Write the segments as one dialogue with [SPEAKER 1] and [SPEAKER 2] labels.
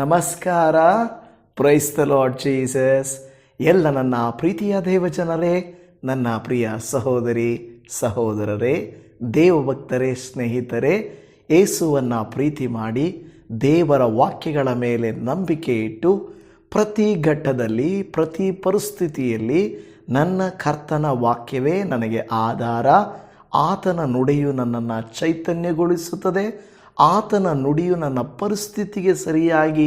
[SPEAKER 1] ನಮಸ್ಕಾರ. Price the Lord Jesus. ಎಲ್ಲ ನನ್ನ ಪ್ರೀತಿಯ ದೇವಜನರೇ, ನನ್ನ ಪ್ರಿಯ ಸಹೋದರಿ ಸಹೋದರರೇ, ದೇವಭಕ್ತರೇ, ಸ್ನೇಹಿತರೇ, ಯೇಸುವನ್ನು ಪ್ರೀತಿ ಮಾಡಿ ದೇವರ ವಾಕ್ಯಗಳ ಮೇಲೆ ನಂಬಿಕೆ ಇಟ್ಟು ಪ್ರತಿ ಘಟ್ಟದಲ್ಲಿ ಪ್ರತಿ ಪರಿಸ್ಥಿತಿಯಲ್ಲಿ ನನ್ನ ಕರ್ತನ ವಾಕ್ಯವೇ ನನಗೆ ಆಧಾರ, ಆತನ ನುಡಿಯು ನನ್ನನ್ನು ಚೈತನ್ಯಗೊಳಿಸುತ್ತದೆ, ಆತನ ನುಡಿಯು ನನ್ನ ಪರಿಸ್ಥಿತಿಗೆ ಸರಿಯಾಗಿ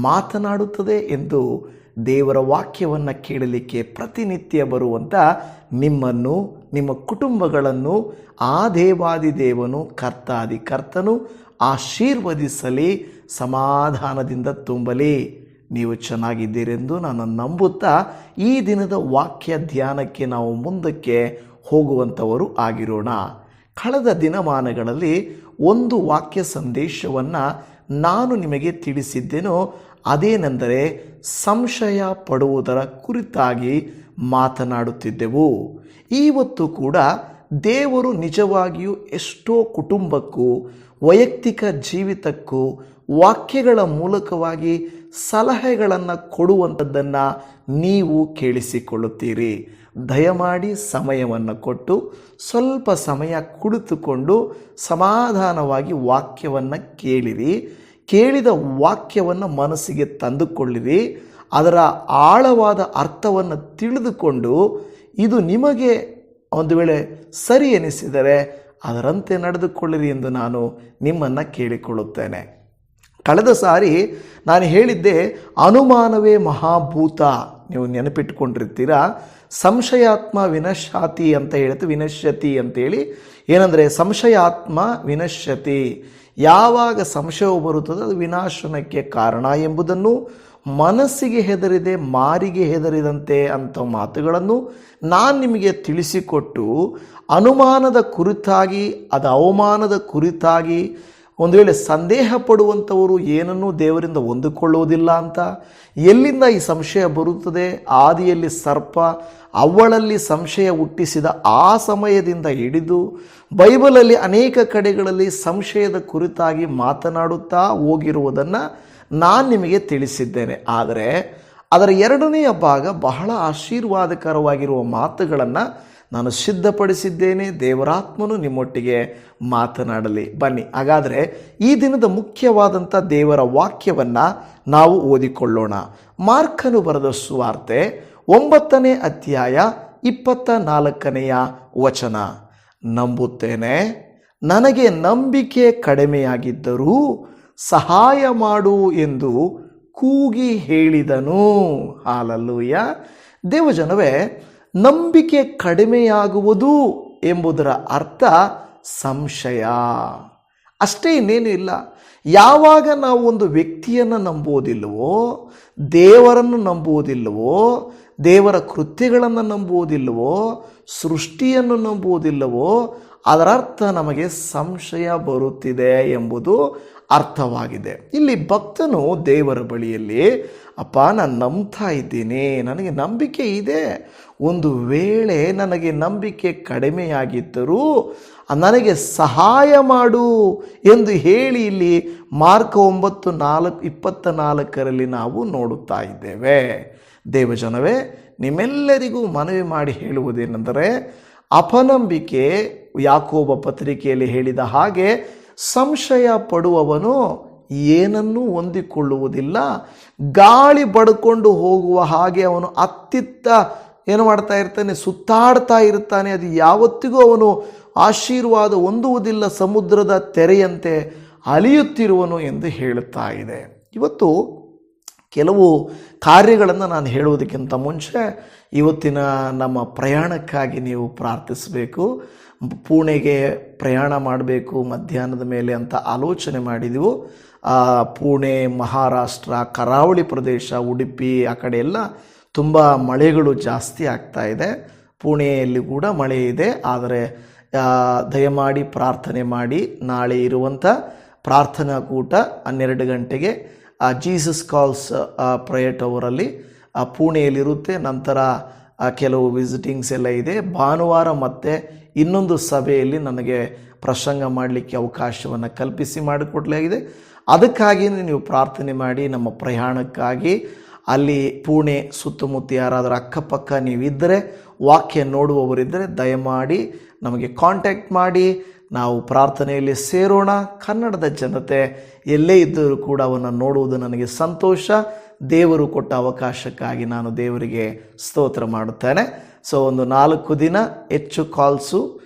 [SPEAKER 1] ಮಾತನಾಡುತ್ತದೆ ಎಂದು ದೇವರ ವಾಕ್ಯವನ್ನು ಕೇಳಲಿಕ್ಕೆ ಪ್ರತಿನಿತ್ಯ ಬರುವಂಥ ನಿಮ್ಮನ್ನು, ನಿಮ್ಮ ಕುಟುಂಬಗಳನ್ನು ಆ ದೇವಾದಿದೇವನು ಕರ್ತಾದಿ ಕರ್ತನು ಆಶೀರ್ವದಿಸಲಿ, ಸಮಾಧಾನದಿಂದ ತುಂಬಲಿ. ನೀವು ಚೆನ್ನಾಗಿದ್ದೀರೆಂದು ನಾನು ನಂಬುತ್ತಾ ಈ ದಿನದ ವಾಕ್ಯ ಧ್ಯಾನಕ್ಕೆ ನಾವು ಮುಂದಕ್ಕೆ ಹೋಗುವಂಥವರು ಆಗಿರೋಣ. ಕಳೆದ ದಿನಮಾನಗಳಲ್ಲಿ ಒಂದು ವಾಕ್ಯ ಸಂದೇಶವನ್ನು ನಾನು ನಿಮಗೆ ತಿಳಿಸಿದ್ದೇನೋ, ಅದೇನೆಂದರೆ ಸಂಶಯ ಪಡುವುದರ ಕುರಿತಾಗಿ ಮಾತನಾಡುತ್ತಿದ್ದೆವು. ಇವತ್ತು ಕೂಡ ದೇವರು ನಿಜವಾಗಿಯೂ ಎಷ್ಟೋ ಕುಟುಂಬಕ್ಕೂ ವೈಯಕ್ತಿಕ ಜೀವಿತಕ್ಕೂ ವಾಕ್ಯಗಳ ಮೂಲಕವಾಗಿ ಸಲಹೆಗಳನ್ನು ಕೊಡುವಂಥದ್ದನ್ನು ನೀವು ಕೇಳಿಸಿಕೊಳ್ಳುತ್ತೀರಿ. ದಯಮಾಡಿ ಸಮಯವನ್ನು ಕೊಟ್ಟು ಸ್ವಲ್ಪ ಸಮಯ ಕುಳಿತುಕೊಂಡು ಸಮಾಧಾನವಾಗಿ ವಾಕ್ಯವನ್ನು ಕೇಳಿರಿ. ಕೇಳಿದ ವಾಕ್ಯವನ್ನು ಮನಸ್ಸಿಗೆ ತಂದುಕೊಳ್ಳಿರಿ. ಅದರ ಆಳವಾದ ಅರ್ಥವನ್ನು ತಿಳಿದುಕೊಂಡು ಇದು ನಿಮಗೆ ಒಂದು ವೇಳೆ ಸರಿ ಎನಿಸಿದರೆ ಅದರಂತೆ ನಡೆದುಕೊಳ್ಳಿರಿ ಎಂದು ನಾನು ನಿಮ್ಮನ್ನು ಕೇಳಿಕೊಳ್ಳುತ್ತೇನೆ. ಕಳೆದ ಸಾರಿ ನಾನು ಹೇಳಿದ್ದೆ, ಅನುಮಾನವೇ ಮಹಾಭೂತ. ನೀವು ನೆನಪಿಟ್ಟುಕೊಂಡಿರ್ತೀರಾ. ಸಂಶಯಾತ್ಮ ವಿನಶ್ಯಾತಿ ಅಂತ ಹೇಳ್ತು, ವಿನಶ್ಯತಿ ಅಂತೇಳಿ. ಏನಂದರೆ ಸಂಶಯಾತ್ಮ ವಿನಶ್ಯತಿ, ಯಾವಾಗ ಸಂಶಯವು ಬರುತ್ತದೆ ಅದು ವಿನಾಶನಕ್ಕೆ ಕಾರಣ ಎಂಬುದನ್ನು, ಮನಸ್ಸಿಗೆ ಹೆದರಿದೆ ಮಾರಿಗೆ ಹೆದರಿದಂತೆ ಅಂತ ಮಾತುಗಳನ್ನು ನಾನು ನಿಮಗೆ ತಿಳಿಸಿಕೊಟ್ಟು, ಅನುಮಾನದ ಕುರಿತಾಗಿ ಅದು ಅವಮಾನದ ಕುರಿತಾಗಿ ಒಂದು ವೇಳೆ ಸಂದೇಹ ಪಡುವಂಥವರು ಏನನ್ನೂ ದೇವರಿಂದ ಹೊಂದಿಕೊಳ್ಳುವುದಿಲ್ಲ ಅಂತ, ಎಲ್ಲಿಂದ ಈ ಸಂಶಯ ಬರುತ್ತದೆ, ಆದಿಯಲ್ಲಿ ಸರ್ಪ ಅವಳಲ್ಲಿ ಸಂಶಯ ಹುಟ್ಟಿಸಿದ ಆ ಸಮಯದಿಂದ ಹಿಡಿದು ಬೈಬಲಲ್ಲಿ ಅನೇಕ ಕಡೆಗಳಲ್ಲಿ ಸಂಶಯದ ಕುರಿತಾಗಿ ಮಾತನಾಡುತ್ತಾ ಹೋಗಿರುವುದನ್ನು ನಾನು ನಿಮಗೆ ತಿಳಿಸಿದ್ದೇನೆ. ಆದರೆ ಅದರ ಎರಡನೆಯ ಭಾಗ ಬಹಳ ಆಶೀರ್ವಾದಕರವಾಗಿರುವ ಮಾತುಗಳನ್ನು ನಾನು ಸಿದ್ಧಪಡಿಸಿದ್ದೇನೆ. ದೇವರಾತ್ಮನು ನಿಮ್ಮೊಟ್ಟಿಗೆ ಮಾತನಾಡಲಿ. ಬನ್ನಿ, ಹಾಗಾದರೆ ಈ ದಿನದ ಮುಖ್ಯವಾದಂಥ ದೇವರ ವಾಕ್ಯವನ್ನು ನಾವು ಓದಿಕೊಳ್ಳೋಣ. ಮಾರ್ಕನು ಬರೆದ ಸುವಾರ್ತೆ 9ನೇ ಅಧ್ಯಾಯ 24ನೆಯ ವಚನ. ನಂಬುತ್ತೇನೆ, ನನಗೆ ನಂಬಿಕೆ ಕಡಿಮೆಯಾಗಿದ್ದರೂ ಸಹಾಯ ಮಾಡು ಎಂದು ಕೂಗಿ ಹೇಳಿದನು. ಹಾಲೆಲೂಯ. ದೇವಜನವೇ, ನಂಬಿಕೆ ಕಡಿಮೆಯಾಗುವುದು ಎಂಬುದರ ಅರ್ಥ ಸಂಶಯ ಅಷ್ಟೇ, ಇನ್ನೇನು ಇಲ್ಲ. ಯಾವಾಗ ನಾವು ಒಂದು ವ್ಯಕ್ತಿಯನ್ನು ನಂಬುವುದಿಲ್ಲವೋ, ದೇವರನ್ನು ನಂಬುವುದಿಲ್ಲವೋ, ದೇವರ ಕೃತ್ಯಗಳನ್ನು ನಂಬುವುದಿಲ್ಲವೋ, ಸೃಷ್ಟಿಯನ್ನು ನಂಬುವುದಿಲ್ಲವೋ, ಅದರರ್ಥ ನಮಗೆ ಸಂಶಯ ಬರುತ್ತಿದೆ ಎಂಬುದು ಅರ್ಥವಾಗಿದೆ. ಇಲ್ಲಿ ಭಕ್ತನು ದೇವರ ಬಳಿಯಲ್ಲಿ, ಅಪ್ಪ ನಾನು ನಂಬ್ತಾ ಇದ್ದೀನಿ, ನನಗೆ ನಂಬಿಕೆ ಇದೆ, ಒಂದು ವೇಳೆ ನನಗೆ ನಂಬಿಕೆ ಕಡಿಮೆಯಾಗಿದ್ದರೂ ನನಗೆ ಸಹಾಯ ಮಾಡು ಎಂದು ಹೇಳಿ ಇಲ್ಲಿ ಮಾರ್ಕ 9:24 ನಾವು ನೋಡುತ್ತಾ ಇದ್ದೇವೆ. ದೇವಜನವೇ, ನಿಮ್ಮೆಲ್ಲರಿಗೂ ಮನವಿ ಮಾಡಿ ಹೇಳುವುದೇನೆಂದರೆ, ಅಪನಂಬಿಕೆ ಯಾಕೋಬ ಪತ್ರಿಕೆಯಲ್ಲಿ ಹೇಳಿದ ಹಾಗೆ ಸಂಶಯ ಪಡುವವನು ಏನನ್ನೂ ಹೊಂದಿಕೊಳ್ಳುವುದಿಲ್ಲ. ಗಾಳಿ ಬಡ್ಕೊಂಡು ಹೋಗುವ ಹಾಗೆ ಅವನು ಅತ್ತಿತ್ತ ಏನು ಮಾಡ್ತಾ ಇರ್ತಾನೆ, ಸುತ್ತಾಡ್ತಾ ಇರ್ತಾನೆ. ಅದು ಯಾವತ್ತಿಗೂ ಅವನು ಆಶೀರ್ವಾದ ಹೊಂದುವುದಿಲ್ಲ, ಸಮುದ್ರದ ತೆರೆಯಂತೆ ಅಲಿಯುತ್ತಿರುವನು ಎಂದು ಹೇಳುತ್ತಾ ಇದೆ. ಇವತ್ತು ಕೆಲವು ಕಾರ್ಯಗಳನ್ನು ನಾನು ಹೇಳುವುದಕ್ಕಿಂತ ಮುಂಚೆ ಇವತ್ತಿನ ನಮ್ಮ ಪ್ರಯಾಣಕ್ಕಾಗಿ ನೀವು ಪ್ರಾರ್ಥಿಸಬೇಕು. ಪುಣೆಗೆ ಪ್ರಯಾಣ ಮಾಡಬೇಕು ಮಧ್ಯಾಹ್ನದ ಮೇಲೆ ಅಂತ ಆಲೋಚನೆ ಮಾಡಿದೆವು. ಪುಣೆ, ಮಹಾರಾಷ್ಟ್ರ, ಕರಾವಳಿ ಪ್ರದೇಶ, ಉಡುಪಿ ಆ ಕಡೆ ಎಲ್ಲ ತುಂಬ ಮಳೆಗಳು ಜಾಸ್ತಿ ಆಗ್ತಾ ಇದೆ. ಪುಣೆಯಲ್ಲಿ ಕೂಡ ಮಳೆ ಇದೆ. ಆದರೆ ದಯಮಾಡಿ ಪ್ರಾರ್ಥನೆ ಮಾಡಿ, ನಾಳೆ ಇರುವಂಥ ಪ್ರಾರ್ಥನಾ ಕೂಟ 12 ಗಂಟೆಗೆ ಜೀಸಸ್ ಕಾಲ್ಸ್ ಪ್ರೇಯರ್ ಟವರಲ್ಲಿ ಪುಣೆಯಲ್ಲಿರುತ್ತೆ. ನಂತರ ಕೆಲವು ವಿಸಿಟಿಂಗ್ಸ್ ಎಲ್ಲ ಇದೆ. ಭಾನುವಾರ ಮತ್ತೆ ಇನ್ನೊಂದು ಸಭೆಯಲ್ಲಿ ನನಗೆ ಪ್ರಸಂಗ ಮಾಡಲಿಕ್ಕೆ ಅವಕಾಶವನ್ನು ಕಲ್ಪಿಸಿ ಮಾಡಿಕೊಡಲಾಗಿದೆ. ಅದಕ್ಕಾಗಿ ನೀವು ಪ್ರಾರ್ಥನೆ ಮಾಡಿ. ನಮ್ಮ ಪ್ರಯಾಣಕ್ಕಾಗಿ ಅಲ್ಲಿ ಪುಣೆ ಸುತ್ತಮುತ್ತ ಯಾರಾದರೂ ಅಕ್ಕಪಕ್ಕ ನೀವಿದ್ದರೆ, ವಾಕ್ಯ ನೋಡುವವರಿದ್ದರೆ ದಯಮಾಡಿ ನಮಗೆ ಕಾಂಟ್ಯಾಕ್ಟ್ ಮಾಡಿ. ನಾವು ಪ್ರಾರ್ಥನೆಯಲ್ಲಿ ಸೇರೋಣ. ಕನ್ನಡದ ಜನತೆ ಎಲ್ಲೇ ಇದ್ದರೂ ಕೂಡ ಅವನ್ನು ನೋಡುವುದು ನನಗೆ ಸಂತೋಷ. ದೇವರು ಕೊಟ್ಟ ಅವಕಾಶಕ್ಕಾಗಿ ನಾನು ದೇವರಿಗೆ ಸ್ತೋತ್ರ ಮಾಡುತ್ತೇನೆ. ಸೊ ಒಂದು 4 ದಿನ ಹೆಚ್ಚು ಕಾಲ್ಸು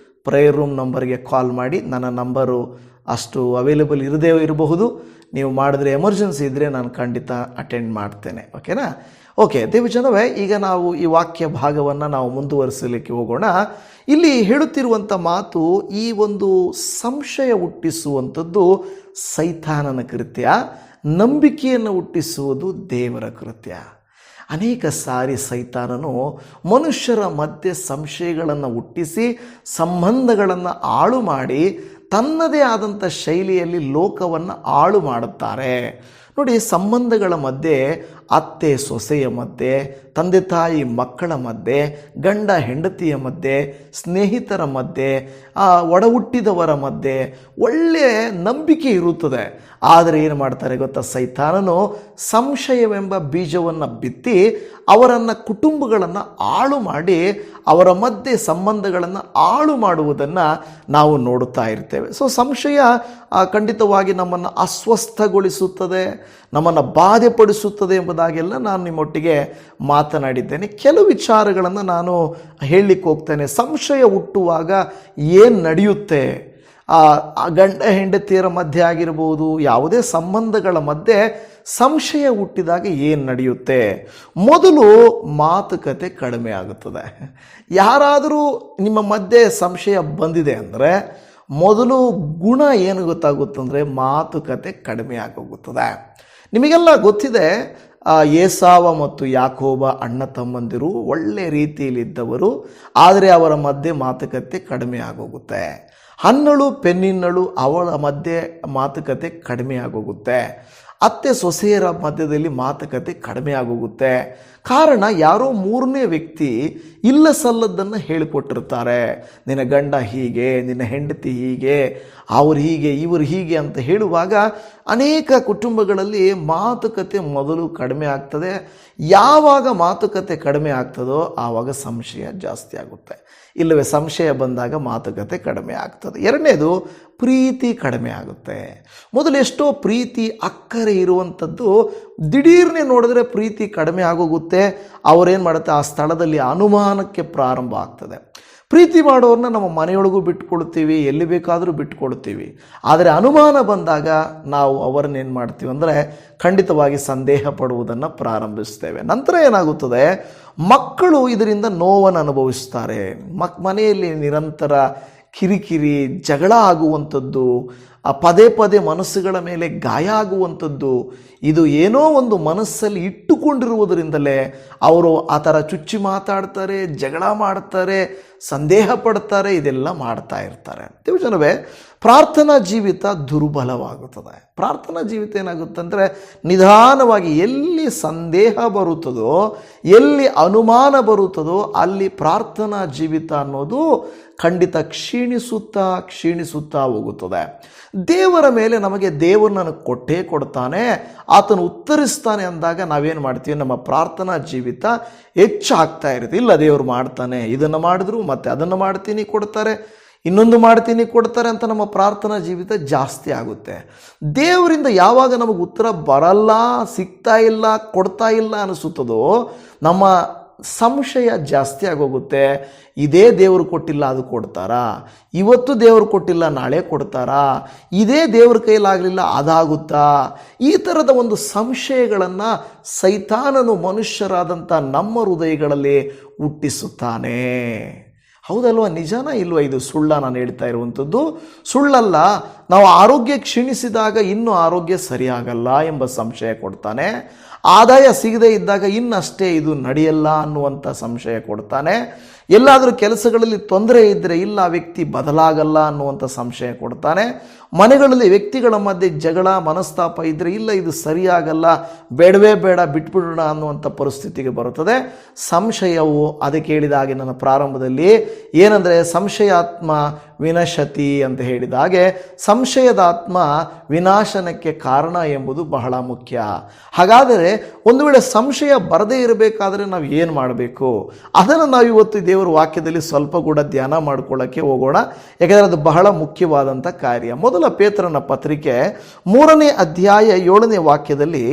[SPEAKER 1] ಪ್ರೇಯರ್ ರೂಮ್ ನಂಬರ್ಗೆ ಕಾಲ್ ಮಾಡಿ. ನನ್ನ ನಂಬರು ಅಷ್ಟು ಅವೈಲೇಬಲ್ ಇರದೇ ಇರಬಹುದು. ನೀವು ಮಾಡಿದ್ರೆ ಎಮರ್ಜೆನ್ಸಿ ಇದ್ದರೆ ನಾನು ಖಂಡಿತ ಅಟೆಂಡ್ ಮಾಡ್ತೇನೆ. ಓಕೆನಾ? ಓಕೆ ದೇವಜನವೇ, ಈಗ ನಾವು ಈ ವಾಕ್ಯ ಭಾಗವನ್ನು ನಾವು ಮುಂದುವರಿಸಲಿಕ್ಕೆ ಹೋಗೋಣ. ಇಲ್ಲಿ ಹೇಳುತ್ತಿರುವಂಥ ಮಾತು, ಈ ಒಂದು ಸಂಶಯ ಹುಟ್ಟಿಸುವಂಥದ್ದು ಸೈತಾನನ ಕೃತ್ಯ, ನಂಬಿಕೆಯನ್ನು ಹುಟ್ಟಿಸುವುದು ದೇವರ ಕೃತ್ಯ. ಅನೇಕ ಸಾರಿ ಸೈತಾನನು ಮನುಷ್ಯರ ಮಧ್ಯೆ ಸಂಶಯಗಳನ್ನು ಹುಟ್ಟಿಸಿ ಸಂಬಂಧಗಳನ್ನು ಹಾಳು ಮಾಡಿ ತನ್ನದೇ ಆದಂಥ ಶೈಲಿಯಲ್ಲಿ ಲೋಕವನ್ನು ಹಾಳು ಮಾಡುತ್ತಾರೆ. ನೋಡಿ, ಸಂಬಂಧಗಳ ಮಧ್ಯೆ, ಅತ್ತೆ ಸೊಸೆಯ ಮಧ್ಯೆ, ತಂದೆ ತಾಯಿ ಮಕ್ಕಳ ಮಧ್ಯೆ, ಗಂಡ ಹೆಂಡತಿಯ ಮಧ್ಯೆ, ಸ್ನೇಹಿತರ ಮಧ್ಯೆ, ಒಡ ಹುಟ್ಟಿದವರ ಮಧ್ಯೆ ಒಳ್ಳೆಯ ನಂಬಿಕೆ ಇರುತ್ತದೆ. ಆದರೆ ಏನು ಮಾಡ್ತಾರೆ ಗೊತ್ತಾ? ಸೈತಾನನು ಸಂಶಯವೆಂಬ ಬೀಜವನ್ನು ಬಿತ್ತಿ ಅವರನ್ನು, ಕುಟುಂಬಗಳನ್ನು ಹಾಳು ಮಾಡಿ ಅವರ ಮಧ್ಯೆ ಸಂಬಂಧಗಳನ್ನು ಹಾಳು ಮಾಡುವುದನ್ನು ನಾವು ನೋಡುತ್ತಾ ಇರ್ತೇವೆ. ಸೊ ಸಂಶಯ ಖಂಡಿತವಾಗಿ ನಮ್ಮನ್ನು ಅಸ್ವಸ್ಥಗೊಳಿಸುತ್ತದೆ, ನಮ್ಮನ್ನು ಬಾಧೆಪಡಿಸುತ್ತದೆ ಎಂಬುದಾಗೆಲ್ಲ ನಾನು ನಿಮ್ಮೊಟ್ಟಿಗೆ ಮಾತನಾಡಿದ್ದೇನೆ. ಕೆಲವು ವಿಚಾರಗಳನ್ನು ನಾನು ಹೇಳಲಿಕ್ಕೆ ಹೋಗ್ತೇನೆ. ಸಂಶಯ ಹುಟ್ಟುವಾಗ ಏನು ನಡೆಯುತ್ತೆ, ಗಂಡ ಹೆಂಡತಿಯರ ಮಧ್ಯೆ ಆಗಿರ್ಬೋದು, ಯಾವುದೇ ಸಂಬಂಧಗಳ ಮಧ್ಯೆ ಸಂಶಯ ಹುಟ್ಟಿದಾಗ ಏನು ನಡೆಯುತ್ತೆ? ಮೊದಲು ಮಾತುಕತೆ ಕಡಿಮೆ ಆಗುತ್ತದೆ. ಯಾರಾದರೂ ನಿಮ್ಮ ಮಧ್ಯೆ ಸಂಶಯ ಬಂದಿದೆ ಅಂದರೆ ಮೊದಲು ಗುಣ ಏನು ಗೊತ್ತಾಗುತ್ತಂದರೆ ಮಾತುಕತೆ ಕಡಿಮೆ ಆಗೋಗುತ್ತದೆ. ನಿಮಗೆಲ್ಲ ಗೊತ್ತಿದೆ, ಏಸಾವ ಮತ್ತು ಯಾಕೋಬ ಅಣ್ಣ ತಮ್ಮಂದಿರು ಒಳ್ಳೆ ರೀತಿಯಲ್ಲಿದ್ದವರು, ಆದರೆ ಅವರ ಮಧ್ಯೆ ಮಾತುಕತೆ ಕಡಿಮೆ ಆಗೋಗುತ್ತೆ. ಹನ್ನಳು ಪೆನ್ನಿನ್ನಳು, ಅವಳ ಮಧ್ಯೆ ಮಾತುಕತೆ ಕಡಿಮೆ ಆಗೋಗುತ್ತೆ. ಅತ್ತೆ ಸೊಸೆಯರ ಮಧ್ಯದಲ್ಲಿ ಮಾತುಕತೆ ಕಡಿಮೆ ಆಗೋಗುತ್ತೆ. ಕಾರಣ, ಯಾರೋ ಮೂರನೇ ವ್ಯಕ್ತಿ ಇಲ್ಲ ಸಲ್ಲದ್ದನ್ನು ಹೇಳಿಕೊಟ್ಟಿರ್ತಾರೆ. ನಿನ್ನ ಗಂಡ ಹೀಗೆ, ನಿನ್ನ ಹೆಂಡತಿ ಹೀಗೆ, ಅವ್ರು ಹೀಗೆ, ಇವರು ಹೀಗೆ ಅಂತ ಹೇಳುವಾಗ ಅನೇಕ ಕುಟುಂಬಗಳಲ್ಲಿ ಮಾತುಕತೆ ಮೊದಲು ಕಡಿಮೆ ಆಗ್ತದೆ. ಯಾವಾಗ ಮಾತುಕತೆ ಕಡಿಮೆ ಆಗ್ತದೋ ಆವಾಗ ಸಂಶಯ ಜಾಸ್ತಿ ಆಗುತ್ತೆ. ಇಲ್ಲವೇ ಸಂಶಯ ಬಂದಾಗ ಮಾತುಕತೆ ಕಡಿಮೆ ಆಗ್ತದೆ. ಎರಡನೇದು, ಪ್ರೀತಿ ಕಡಿಮೆ ಆಗುತ್ತೆ. ಮೊದಲು ಎಷ್ಟೋ ಪ್ರೀತಿ ಅಕ್ಕರೆ ಇರುವಂಥದ್ದು ದಿಢೀರ್ನೆ ನೋಡಿದ್ರೆ ಪ್ರೀತಿ ಕಡಿಮೆ ಆಗೋಗುತ್ತೆ. ಅವರೇನು ಮಾಡುತ್ತೆ, ಆ ಸ್ಥಳದಲ್ಲಿ ಅನುಮಾನಕ್ಕೆ ಪ್ರಾರಂಭ ಆಗ್ತದೆ. ಪ್ರೀತಿ ಮಾಡೋರನ್ನ ನಮ್ಮ ಮನೆಯೊಳಗೂ ಬಿಟ್ಕೊಳ್ತೀವಿ, ಎಲ್ಲಿ ಬೇಕಾದರೂ ಬಿಟ್ಕೊಳ್ತೀವಿ. ಆದರೆ ಅನುಮಾನ ಬಂದಾಗ ನಾವು ಅವರನ್ನೇನು ಮಾಡ್ತೀವಿ ಅಂದರೆ ಖಂಡಿತವಾಗಿ ಸಂದೇಹ ಪಡುವುದನ್ನು ಪ್ರಾರಂಭಿಸ್ತೇವೆ. ನಂತರ ಏನಾಗುತ್ತದೆ, ಮಕ್ಕಳು ಇದರಿಂದ ನೋವನ್ನು ಅನುಭವಿಸ್ತಾರೆ. ಮನೆಯಲ್ಲಿ ನಿರಂತರ ಕಿರಿಕಿರಿ, ಜಗಳ ಆಗುವಂಥದ್ದು, ಪದೇ ಪದೇ ಮನಸ್ಸುಗಳ ಮೇಲೆ ಗಾಯ ಆಗುವಂಥದ್ದು, ಇದು ಏನೋ ಒಂದು ಮನಸ್ಸಲ್ಲಿ ಇಟ್ಟುಕೊಂಡಿರುವುದರಿಂದಲೇ ಅವರು ಆ ಥರ ಚುಚ್ಚಿ ಮಾತಾಡ್ತಾರೆ, ಜಗಳ ಮಾಡ್ತಾರೆ, ಸಂದೇಹ ಪಡ್ತಾರೆ, ಇದೆಲ್ಲ ಮಾಡ್ತಾ ಇರ್ತಾರೆ. ದೇವಜನವೇ, ಪ್ರಾರ್ಥನಾ ಜೀವಿತ ದುರ್ಬಲವಾಗುತ್ತದೆ. ಪ್ರಾರ್ಥನಾ ಜೀವಿತ ಏನಾಗುತ್ತೆ ಅಂದರೆ ನಿಧಾನವಾಗಿ ಎಲ್ಲಿ ಸಂದೇಹ ಬರುತ್ತದೋ, ಎಲ್ಲಿ ಅನುಮಾನ ಬರುತ್ತದೋ ಅಲ್ಲಿ ಪ್ರಾರ್ಥನಾ ಜೀವಿತ ಅನ್ನೋದು ಖಂಡಿತ ಕ್ಷೀಣಿಸುತ್ತಾ ಹೋಗುತ್ತದೆ. ದೇವರ ಮೇಲೆ ನಮಗೆ ದೇವರು ನನಗೆ ಕೊಟ್ಟೇ ಕೊಡ್ತಾನೆ, ಆತನು ಉತ್ತರಿಸ್ತಾನೆ ಅಂದಾಗ ನಾವೇನು ಮಾಡ್ತೀವಿ, ನಮ್ಮ ಪ್ರಾರ್ಥನಾ ಜೀವಿತ ಹೆಚ್ಚಾಗ್ತಾ ಇರುತ್ತೆ. ಇಲ್ಲ, ದೇವರು ಮಾಡ್ತಾನೆ, ಇದನ್ನು ಮಾಡಿದ್ರು ಮತ್ತೆ ಅದನ್ನು ಮಾಡ್ತೀನಿ ಕೊಡ್ತಾರೆ, ಇನ್ನೊಂದು ಮಾಡ್ತೀನಿ ಕೊಡ್ತಾರೆ ಅಂತ ನಮ್ಮ ಪ್ರಾರ್ಥನಾ ಜೀವಿತ ಜಾಸ್ತಿ ಆಗುತ್ತೆ. ದೇವರಿಂದ ಯಾವಾಗ ನಮಗೆ ಉತ್ತರ ಬರಲ್ಲ, ಸಿಗ್ತಾ ಇಲ್ಲ, ಕೊಡ್ತಾ ಇಲ್ಲ ಅನಿಸುತ್ತದೋ ನಮ್ಮ ಸಂಶಯ ಜಾಸ್ತಿ ಆಗೋಗುತ್ತೆ. ಇದೇ ದೇವರು ಕೊಟ್ಟಿಲ್ಲ ಅದು ಕೊಡ್ತಾರಾ, ಇವತ್ತು ದೇವರು ಕೊಟ್ಟಿಲ್ಲ ನಾಳೆ ಕೊಡ್ತಾರಾ, ಇದೇ ದೇವ್ರ ಕೈಲಾಗಲಿಲ್ಲ ಅದಾಗುತ್ತಾ, ಈ ಥರದ ಒಂದು ಸಂಶಯಗಳನ್ನು ಸೈತಾನನು ಮನುಷ್ಯರಾದಂಥ ನಮ್ಮ ಹೃದಯಗಳಲ್ಲಿ ಹುಟ್ಟಿಸುತ್ತಾನೆ. ಹೌದಲ್ವ? ನಿಜನಾ ಇಲ್ವ? ಇದು ಸುಳ್ಳ? ನಾನು ಹೇಳ್ತಾ ಇರುವಂಥದ್ದು ಸುಳ್ಳಲ್ಲ. ನಾವು ಆರೋಗ್ಯ ಕ್ಷೀಣಿಸಿದಾಗ ಇನ್ನೂ ಆರೋಗ್ಯ ಸರಿಯಾಗಲ್ಲ ಎಂಬ ಸಂಶಯ ಕೊಡ್ತಾನೆ. ಆದಾಯ ಸಿಗದೇ ಇದ್ದಾಗ ಇನ್ನಷ್ಟೇ ಇದು ನಡೆಯಲ್ಲ ಅನ್ನುವಂಥ ಸಂಶಯ ಕೊಡ್ತಾನೆ. ಎಲ್ಲಾದರೂ ಕೆಲಸಗಳಲ್ಲಿ ತೊಂದರೆ ಇದ್ದರೆ ಇಲ್ಲ, ಆ ವ್ಯಕ್ತಿ ಬದಲಾಗಲ್ಲ ಅನ್ನುವಂಥ ಸಂಶಯ ಕೊಡ್ತಾನೆ. ಮನೆಗಳಲ್ಲಿ ವ್ಯಕ್ತಿಗಳ ಮಧ್ಯೆ ಜಗಳ ಮನಸ್ತಾಪ ಇದ್ದರೆ ಇಲ್ಲ, ಇದು ಸರಿಯಾಗಲ್ಲ, ಬೇಡವೇ ಬೇಡ, ಬಿಟ್ಬಿಡೋಣ ಅನ್ನುವಂಥ ಪರಿಸ್ಥಿತಿಗೆ ಬರುತ್ತದೆ. ಸಂಶಯವು ಅದಕ್ಕೆ ಹೇಳಿದ ಹಾಗೆ ನನ್ನ ಪ್ರಾರಂಭದಲ್ಲಿ ಏನಂದರೆ ಸಂಶಯಾತ್ಮ ವಿನಶತಿ ಅಂತ ಹೇಳಿದ ಹಾಗೆ ಸಂಶಯದ ಆತ್ಮ ವಿನಾಶನಕ್ಕೆ ಕಾರಣ ಎಂಬುದು ಬಹಳ ಮುಖ್ಯ. ಹಾಗಾದರೆ ಒಂದು ವೇಳೆ ಸಂಶಯ ಬರದೇ ಇರಬೇಕಾದ್ರೆ ನಾವು ಏನು ಮಾಡಬೇಕು, ಅದನ್ನು ನಾವು ಇವತ್ತು ದೇವರ ವಾಕ್ಯದಲ್ಲಿ ಸ್ವಲ್ಪ ಕೂಡ ಧ್ಯಾನ ಮಾಡ್ಕೊಳ್ಳೋಕ್ಕೆ ಹೋಗೋಣ. ಯಾಕೆಂದರೆ ಅದು ಬಹಳ ಮುಖ್ಯವಾದಂಥ ಕಾರ್ಯ. ಮೊದಲ ಪೇತ್ರನ ಪತ್ರಿಕೆ 3ನೇ ಅಧ್ಯಾಯ 7ನೇ ವಾಕ್ಯದಲ್ಲಿ,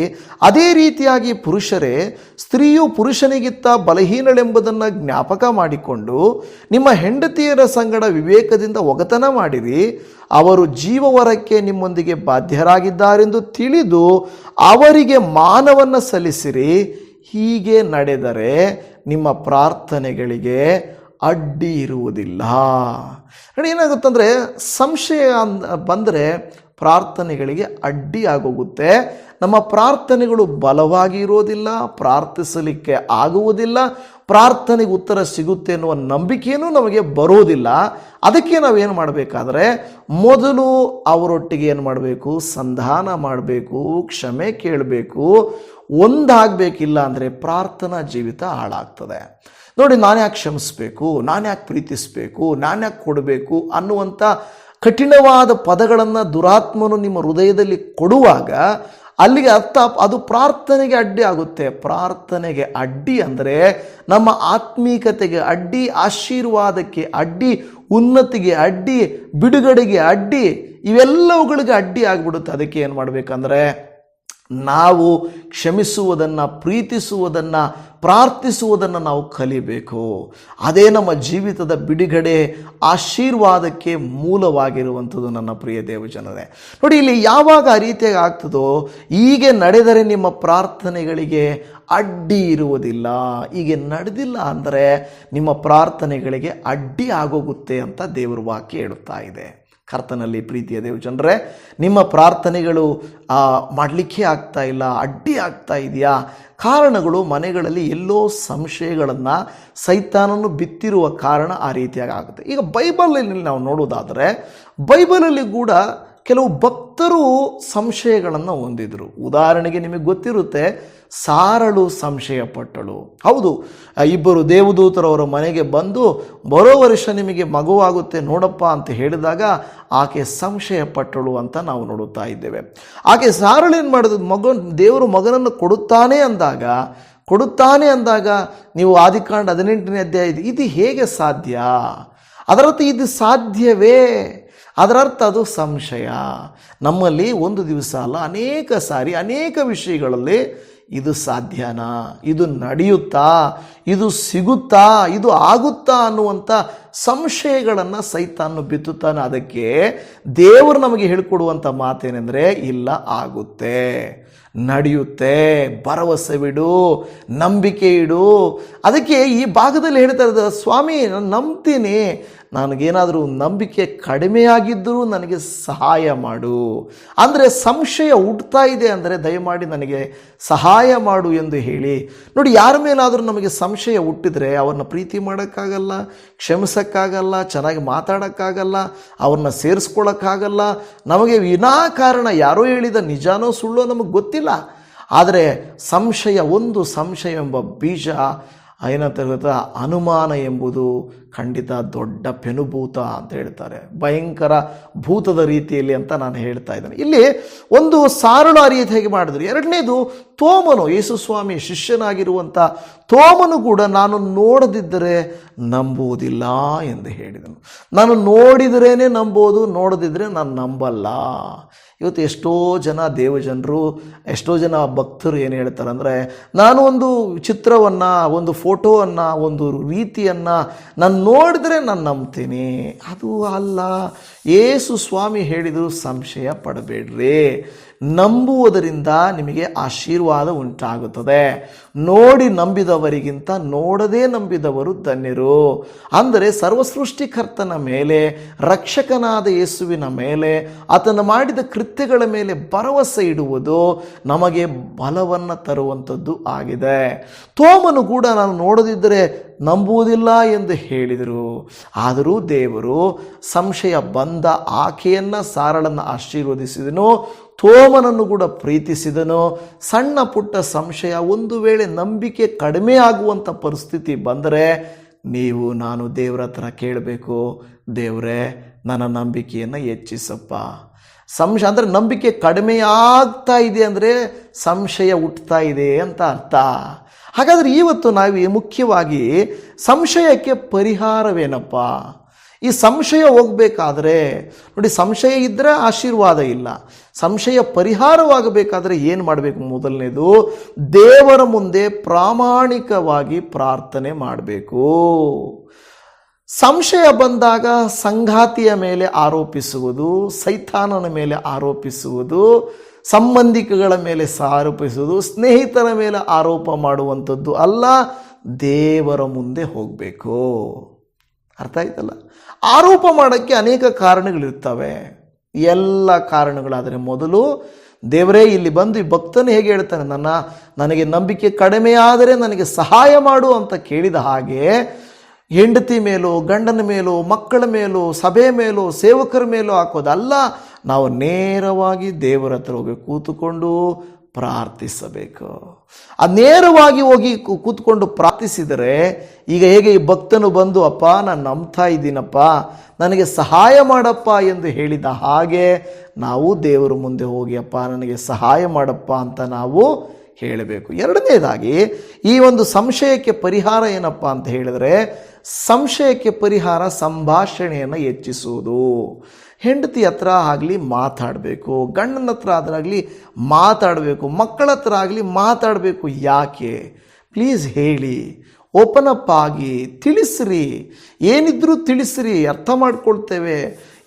[SPEAKER 1] ಅದೇ ರೀತಿಯಾಗಿ ಪುರುಷರೇ, ಸ್ತ್ರೀಯು ಪುರುಷನಿಗಿಂತ ಬಲಹೀನಳೆಂಬುದನ್ನು ಜ್ಞಾಪಕ ಮಾಡಿಕೊಂಡು ನಿಮ್ಮ ಹೆಂಡತಿಯರ ಸಂಗಡ ವಿವೇಕದಿಂದ ಒಗತನ ಮಾಡಿರಿ. ಅವರು ಜೀವವರಕ್ಕೆ ನಿಮ್ಮೊಂದಿಗೆ ಬಾಧ್ಯರಾಗಿದ್ದಾರೆಂದು ತಿಳಿದು ಅವರಿಗೆ ಮಾನವನ್ನು ಸಲ್ಲಿಸಿರಿ. ಹೀಗೆ ನಡೆದರೆ ನಿಮ್ಮ ಪ್ರಾರ್ಥನೆಗಳಿಗೆ ಅಡ್ಡಿ ಇರುವುದಿಲ್ಲ. ನೋಡಿ, ಏನಾಗುತ್ತಂದರೆ ಸಂಶಯ ಬಂದರೆ ಪ್ರಾರ್ಥನೆಗಳಿಗೆ ಅಡ್ಡಿ ಆಗೋಗುತ್ತೆ. ನಮ್ಮ ಪ್ರಾರ್ಥನೆಗಳು ಬಲವಾಗಿ ಇರೋದಿಲ್ಲ, ಪ್ರಾರ್ಥಿಸಲಿಕ್ಕೆ ಆಗುವುದಿಲ್ಲ, ಪ್ರಾರ್ಥನೆಗೆ ಉತ್ತರ ಸಿಗುತ್ತೆ ಎನ್ನುವ ನಂಬಿಕೆಯೂ ನಮಗೆ ಬರೋದಿಲ್ಲ. ಅದಕ್ಕೆ ನಾವೇನು ಮಾಡಬೇಕಾದ್ರೆ ಮೊದಲು ಅವರೊಟ್ಟಿಗೆ ಏನು ಮಾಡಬೇಕು, ಸಂಧಾನ ಮಾಡಬೇಕು, ಕ್ಷಮೆ ಕೇಳಬೇಕು, ಒಂದಾಗಬೇಕಿಲ್ಲ ಅಂದರೆ ಪ್ರಾರ್ಥನಾ ಜೀವಿತ ಹಾಳಾಗ್ತದೆ. ನೋಡಿ, ನಾನು ಯಾಕೆ ಕ್ಷಮಿಸಬೇಕು, ನಾನು ಯಾಕೆ ಪ್ರೀತಿಸಬೇಕು, ನಾನು ಯಾಕೆ ಕೊಡಬೇಕು ಅನ್ನುವಂಥ ಕಠಿಣವಾದ ಪದಗಳನ್ನು ದುರಾತ್ಮನು ನಿಮ್ಮ ಹೃದಯದಲ್ಲಿ ಕೊಡುವಾಗ ಅಲ್ಲಿಗೆ ಅರ್ಥ ಅದು ಪ್ರಾರ್ಥನೆಗೆ ಅಡ್ಡಿ ಆಗುತ್ತೆ. ಪ್ರಾರ್ಥನೆಗೆ ಅಡ್ಡಿ ಅಂದರೆ ನಮ್ಮ ಆತ್ಮೀಕತೆಗೆ ಅಡ್ಡಿ, ಆಶೀರ್ವಾದಕ್ಕೆ ಅಡ್ಡಿ, ಉನ್ನತಿಗೆ ಅಡ್ಡಿ, ಬಿಡುಗಡೆಗೆ ಅಡ್ಡಿ, ಇವೆಲ್ಲವುಗಳಿಗೆ ಅಡ್ಡಿ ಆಗಿಬಿಡುತ್ತೆ. ಅದಕ್ಕೆ ಏನು ಮಾಡಬೇಕಂದ್ರೆ ನಾವು ಕ್ಷಮಿಸುವುದನ್ನು, ಪ್ರೀತಿಸುವುದನ್ನು, ಪ್ರಾರ್ಥಿಸುವುದನ್ನು ನಾವು ಕಲಿಬೇಕು. ಅದೇ ನಮ್ಮ ಜೀವಿತದ ಬಿಡುಗಡೆ, ಆಶೀರ್ವಾದಕ್ಕೆ ಮೂಲವಾಗಿರುವಂಥದ್ದು ನನ್ನ ಪ್ರಿಯ ದೇವಜನರೇ. ನೋಡಿ, ಇಲ್ಲಿ ಯಾವಾಗ ಆ ರೀತಿಯಾಗಿ ಆಗ್ತದೋ, ಹೀಗೆ ನಡೆದರೆ ನಿಮ್ಮ ಪ್ರಾರ್ಥನೆಗಳಿಗೆ ಅಡ್ಡಿ ಇರುವುದಿಲ್ಲ. ಹೀಗೆ ನಡೆದಿಲ್ಲ ಅಂದರೆ ನಿಮ್ಮ ಪ್ರಾರ್ಥನೆಗಳಿಗೆ ಅಡ್ಡಿ ಆಗೋಗುತ್ತೆ ಅಂತ ದೇವರ ವಾಕ್ಯ ಹೇಳುತ್ತಾ ಇದೆ. ಕರ್ತನಲ್ಲಿ ಪ್ರೀತಿಯ ದೇವಜನರೇ, ನಿಮ್ಮ ಪ್ರಾರ್ಥನೆಗಳು ಮಾಡಲಿಕ್ಕೆ ಆಗ್ತಾ ಇಲ್ಲ, ಅಡ್ಡಿ ಆಗ್ತಾ ಇದೆಯಾ? ಕಾರಣಗಳು ಮನೆಗಳಲ್ಲಿ ಎಲ್ಲೋ ಸಂಶಯಗಳನ್ನು ಸೈತಾನನ್ನು ಬಿತ್ತಿರುವ ಕಾರಣ ಆ ರೀತಿಯಾಗಿ ಆಗುತ್ತೆ. ಈಗ ಬೈಬಲಲ್ಲಿ ನಾವು ನೋಡೋದಾದರೆ, ಬೈಬಲಲ್ಲಿ ಕೂಡ ಕೆಲವು ಭಕ್ತರು ಸಂಶಯಗಳನ್ನು ಹೊಂದಿದ್ರು. ಉದಾಹರಣೆಗೆ ನಿಮಗೆ ಗೊತ್ತಿರುತ್ತೆ, ಸಾರಳು ಸಂಶಯ ಪಟ್ಟಳು. ಹೌದು, ಇಬ್ಬರು ದೇವದೂತರವರ ಮನೆಗೆ ಬಂದು ಬರೋ ವರ್ಷ ನಿಮಗೆ ಮಗುವಾಗುತ್ತೆ ನೋಡಪ್ಪ ಅಂತ ಹೇಳಿದಾಗ ಆಕೆ ಸಂಶಯ ಪಟ್ಟಳು ಅಂತ ನಾವು ನೋಡುತ್ತಾ ಇದ್ದೇವೆ. ಆಕೆ ಸಾರಳು ಏನು ಮಾಡಿದ್ರು, ದೇವರು ಮಗನನ್ನು ಕೊಡುತ್ತಾನೆ ಅಂದಾಗ ನೀವು ಆದಿಕಾಂಡ 18ನೇ ಅಧ್ಯಾಯ ಇದು ಹೇಗೆ ಸಾಧ್ಯ? ಅದರರ್ಥ ಇದು ಸಾಧ್ಯವೇ? ಅದರರ್ಥ ಅದು ಸಂಶಯ. ನಮ್ಮಲ್ಲಿ ಒಂದು ದಿವಸ ಅಲ್ಲ, ಅನೇಕ ಸಾರಿ ಅನೇಕ ವಿಷಯಗಳಲ್ಲಿ ಇದು ಸಾಧ್ಯನಾ, ಇದು ನಡೆಯುತ್ತಾ, ಇದು ಸಿಗುತ್ತಾ, ಇದು ಆಗುತ್ತಾ ಅನ್ನುವಂಥ ಸಂಶಯಗಳನ್ನು ಸೈತಾನು ಬಿತ್ತುತ್ತಾನೆ. ಅದಕ್ಕೆ ದೇವರು ನಮಗೆ ಹೇಳಿಕೊಡುವಂಥ ಮಾತೇನೆಂದರೆ, ಇಲ್ಲ, ಆಗುತ್ತೆ, ನಡೆಯುತ್ತೆ, ಭರವಸೆ ಬಿಡು, ನಂಬಿಕೆ ಇಡು. ಅದಕ್ಕೆ ಈ ಭಾಗದಲ್ಲಿ ಹೇಳ್ತಾ ಇರೋದು, ಸ್ವಾಮಿ ನಾನು ನಂಬ್ತೀನಿ, ನನಗೇನಾದರೂ ನಂಬಿಕೆ ಕಡಿಮೆಯಾಗಿದ್ದರೂ ನನಗೆ ಸಹಾಯ ಮಾಡು. ಅಂದರೆ ಸಂಶಯ ಹುಡ್ತಾ ಇದೆ ಅಂದರೆ ದಯಮಾಡಿ ನನಗೆ ಸಹಾಯ ಮಾಡು ಎಂದು ಹೇಳಿ. ನೋಡಿ, ಯಾರ ಮೇಲಾದರೂ ನಮಗೆ ಸಂಶಯ ಹುಟ್ಟಿದರೆ ಅವ್ರನ್ನ ಪ್ರೀತಿ ಮಾಡೋಕ್ಕಾಗಲ್ಲ, ಕ್ಷಮಿಸೋಕ್ಕಾಗಲ್ಲ, ಚೆನ್ನಾಗಿ ಮಾತಾಡೋಕ್ಕಾಗಲ್ಲ, ಅವ್ರನ್ನ ಸೇರಿಸ್ಕೊಳ್ಳೋಕ್ಕಾಗಲ್ಲ. ನಮಗೆ ವಿನಾಕಾರಣ ಯಾರೋ ಹೇಳಿದ ನಿಜಾನೋ ಸುಳ್ಳೋ ನಮಗೆ ಗೊತ್ತಿಲ್ಲ. ಆದರೆ ಒಂದು ಸಂಶಯ ಎಂಬ ಬೀಜ ಏನಂತ ಹೇಳ್ತಾ, ಅನುಮಾನ ಎಂಬುದು ಖಂಡಿತ ದೊಡ್ಡ ಪೆನುಭೂತ ಅಂತ ಹೇಳ್ತಾರೆ, ಭಯಂಕರ ಭೂತದ ರೀತಿಯಲ್ಲಿ ಅಂತ ನಾನು ಹೇಳ್ತಾ ಇದ್ದೇನೆ. ಇಲ್ಲಿ ಒಂದು ಸಾರಳು ಆ ರೀತಿಯಾಗಿ ಮಾಡಿದ್ರು. ಎರಡನೇದು, ತೋಮನು, ಯೇಸು ಸ್ವಾಮಿ ಶಿಷ್ಯನಾಗಿರುವಂಥ ತೋಮನು ಕೂಡ ನಾನು ನೋಡದಿದ್ದರೆ ನಂಬುವುದಿಲ್ಲ ಎಂದು ಹೇಳಿದನು. ನಾನು ನೋಡಿದ್ರೇ ನಂಬೋದು, ನೋಡದಿದ್ದರೆ ನಾನು ನಂಬಲ್ಲ. ಇವತ್ತು ಎಷ್ಟೋ ಜನ ದೇವಜನರು, ಎಷ್ಟೋ ಜನ ಭಕ್ತರು ಏನು ಹೇಳ್ತಾರೆ ಅಂದರೆ, ನಾನು ಒಂದು ಚಿತ್ರವನ್ನು, ಒಂದು ಫೋಟೋವನ್ನು, ಒಂದು ರೀತಿಯನ್ನು ನಾನು ನೋಡಿದ್ರೆ ನಾನು ನಂಬ್ತೀನಿ. ಅದು ಅಲ್ಲ. ಯೇಸು ಸ್ವಾಮಿ ಹೇಳಿದರು, ಸಂಶಯ ಪಡಬೇಡ್ರಿ, ನಂಬುವುದರಿಂದ ನಿಮಗೆ ಆಶೀರ್ವಾದ ಉಂಟಾಗುತ್ತದೆ. ನೋಡಿ ನಂಬಿದವರಿಗಿಂತ ನೋಡದೇ ನಂಬಿದವರು ಧನ್ಯರು. ಅಂದರೆ ಸರ್ವಸೃಷ್ಟಿಕರ್ತನ ಮೇಲೆ, ರಕ್ಷಕನಾದ ಯೇಸುವಿನ ಮೇಲೆ, ಆತನ ಮಾಡಿದ ಕೃತ್ಯಗಳ ಮೇಲೆ ಭರವಸೆ ಇಡುವುದು ನಮಗೆ ಬಲವನ್ನು ತರುವಂಥದ್ದು ಆಗಿದೆ. ತೋಮನು ಕೂಡ ನಾನು ನೋಡದಿದ್ದರೆ ನಂಬುವುದಿಲ್ಲ ಎಂದು ಹೇಳಿದರು. ಆದರೂ ದೇವರು ಸಂಶಯ ಬಂದ ಆಕೆಯನ್ನು, ಸಾರಳನ್ನು ಆಶೀರ್ವದಿಸಿದನು, ತೋಮನನ್ನು ಕೂಡ ಪ್ರೀತಿಸಿದನು. ಸಣ್ಣ ಪುಟ್ಟ ಸಂಶಯ, ಒಂದು ವೇಳೆ ನಂಬಿಕೆ ಕಡಿಮೆ ಆಗುವಂಥ ಪರಿಸ್ಥಿತಿ ಬಂದರೆ ನೀವು ನಾನು ದೇವರ ಹತ್ರ ಕೇಳಬೇಕು, ದೇವರೇ ನನ್ನ ನಂಬಿಕೆಯನ್ನು ಹೆಚ್ಚಿಸಪ್ಪ. ಸಂಶಯ ಅಂದರೆ ನಂಬಿಕೆ ಕಡಿಮೆಯಾಗ್ತಾ ಇದೆ ಅಂದರೆ ಸಂಶಯ ಹುಟ್ಟುತ್ತಾ ಇದೆ ಅಂತ ಅರ್ಥ. ಹಾಗಾದರೆ ಇವತ್ತು ನಾವು ಮುಖ್ಯವಾಗಿ ಸಂಶಯಕ್ಕೆ ಪರಿಹಾರವೇನಪ್ಪ? ಈ ಸಂಶಯ ಹೋಗಬೇಕಾದ್ರೆ ನೋಡಿ, ಸಂಶಯ ಇದ್ದರೆ ಆಶೀರ್ವಾದ ಇಲ್ಲ. ಸಂಶಯ ಪರಿಹಾರವಾಗಬೇಕಾದ್ರೆ ಏನು ಮಾಡಬೇಕು? ಮೊದಲನೇದು, ದೇವರ ಮುಂದೆ ಪ್ರಾಮಾಣಿಕವಾಗಿ ಪ್ರಾರ್ಥನೆ ಮಾಡಬೇಕು. ಸಂಶಯ ಬಂದಾಗ ಸಂಗಾತಿಯ ಮೇಲೆ ಆರೋಪಿಸುವುದು, ಸೈತಾನನ ಮೇಲೆ ಆರೋಪಿಸುವುದು, ಸಂಬಂಧಿಕಗಳ ಮೇಲೆ ಆರೋಪಿಸುವುದು, ಸ್ನೇಹಿತರ ಮೇಲೆ ಆರೋಪ ಮಾಡುವಂಥದ್ದು ಅಲ್ಲ, ದೇವರ ಮುಂದೆ ಹೋಗಬೇಕು. ಅರ್ಥ ಆಯ್ತಲ್ಲ? ಆರೋಪ ಮಾಡೋಕ್ಕೆ ಅನೇಕ ಕಾರಣಗಳಿರ್ತವೆ, ಎಲ್ಲ ಕಾರಣಗಳಾದರೆ ಮೊದಲು ದೇವರೇ ಇಲ್ಲಿ ಬಂದು ಈ ಭಕ್ತನು ಹೇಗೆ ಹೇಳ್ತಾನೆ, ನನಗೆ ನಂಬಿಕೆ ಕಡಿಮೆಯಾದರೆ ನನಗೆ ಸಹಾಯ ಮಾಡು ಅಂತ ಕೇಳಿದ ಹಾಗೆ ಹೆಂಡತಿ ಮೇಲೋ, ಗಂಡನ ಮೇಲೋ, ಮಕ್ಕಳ ಮೇಲೋ, ಸಭೆ ಮೇಲೋ, ಸೇವಕರ ಮೇಲೋ ಹಾಕೋದಲ್ಲ. ನಾವು ನೇರವಾಗಿ ದೇವರ ಹತ್ರ ಹೋಗಿ ಕೂತುಕೊಂಡು ಪ್ರಾರ್ಥಿಸಬೇಕು. ನೇರವಾಗಿ ಹೋಗಿ ಕೂತ್ಕೊಂಡು ಪ್ರಾರ್ಥಿಸಿದರೆ, ಈಗ ಹೇಗೆ ಈ ಭಕ್ತನು ಬಂದು ಅಪ್ಪ ನಾನು ನಂಬ್ತಾ ಇದ್ದೀನಪ್ಪ, ನನಗೆ ಸಹಾಯ ಮಾಡಪ್ಪ ಎಂದು ಹೇಳಿದ ಹಾಗೆ ನಾವು ದೇವರ ಮುಂದೆ ಹೋಗಿ ಅಪ್ಪ ನನಗೆ ಸಹಾಯ ಮಾಡಪ್ಪ ಅಂತ ನಾವು ಹೇಳಬೇಕು. ಎರಡನೇದಾಗಿ ಈ ಒಂದು ಸಂಶಯಕ್ಕೆ ಪರಿಹಾರ ಏನಪ್ಪ ಅಂತ ಹೇಳಿದರೆ, ಸಂಶಯಕ್ಕೆ ಪರಿಹಾರ ಸಂಭಾಷಣೆಯನ್ನು ಹೆಚ್ಚಿಸುವುದು. ಹೆಂಡತಿ ಹತ್ರ ಆಗಲಿ ಮಾತಾಡಬೇಕು, ಗಂಡನ ಹತ್ರ ಆದ್ರಾಗಲಿ ಮಾತಾಡಬೇಕು, ಮಕ್ಕಳ ಹತ್ರ ಆಗಲಿ ಮಾತಾಡಬೇಕು. ಯಾಕೆ? ಪ್ಲೀಸ್ ಹೇಳಿ, ಓಪನ್ ಅಪ್ ಆಗಿ ತಿಳಿಸ್ರಿ, ಏನಿದ್ರೂ ತಿಳಿಸ್ರಿ, ಅರ್ಥ ಮಾಡ್ಕೊಳ್ತೇವೆ,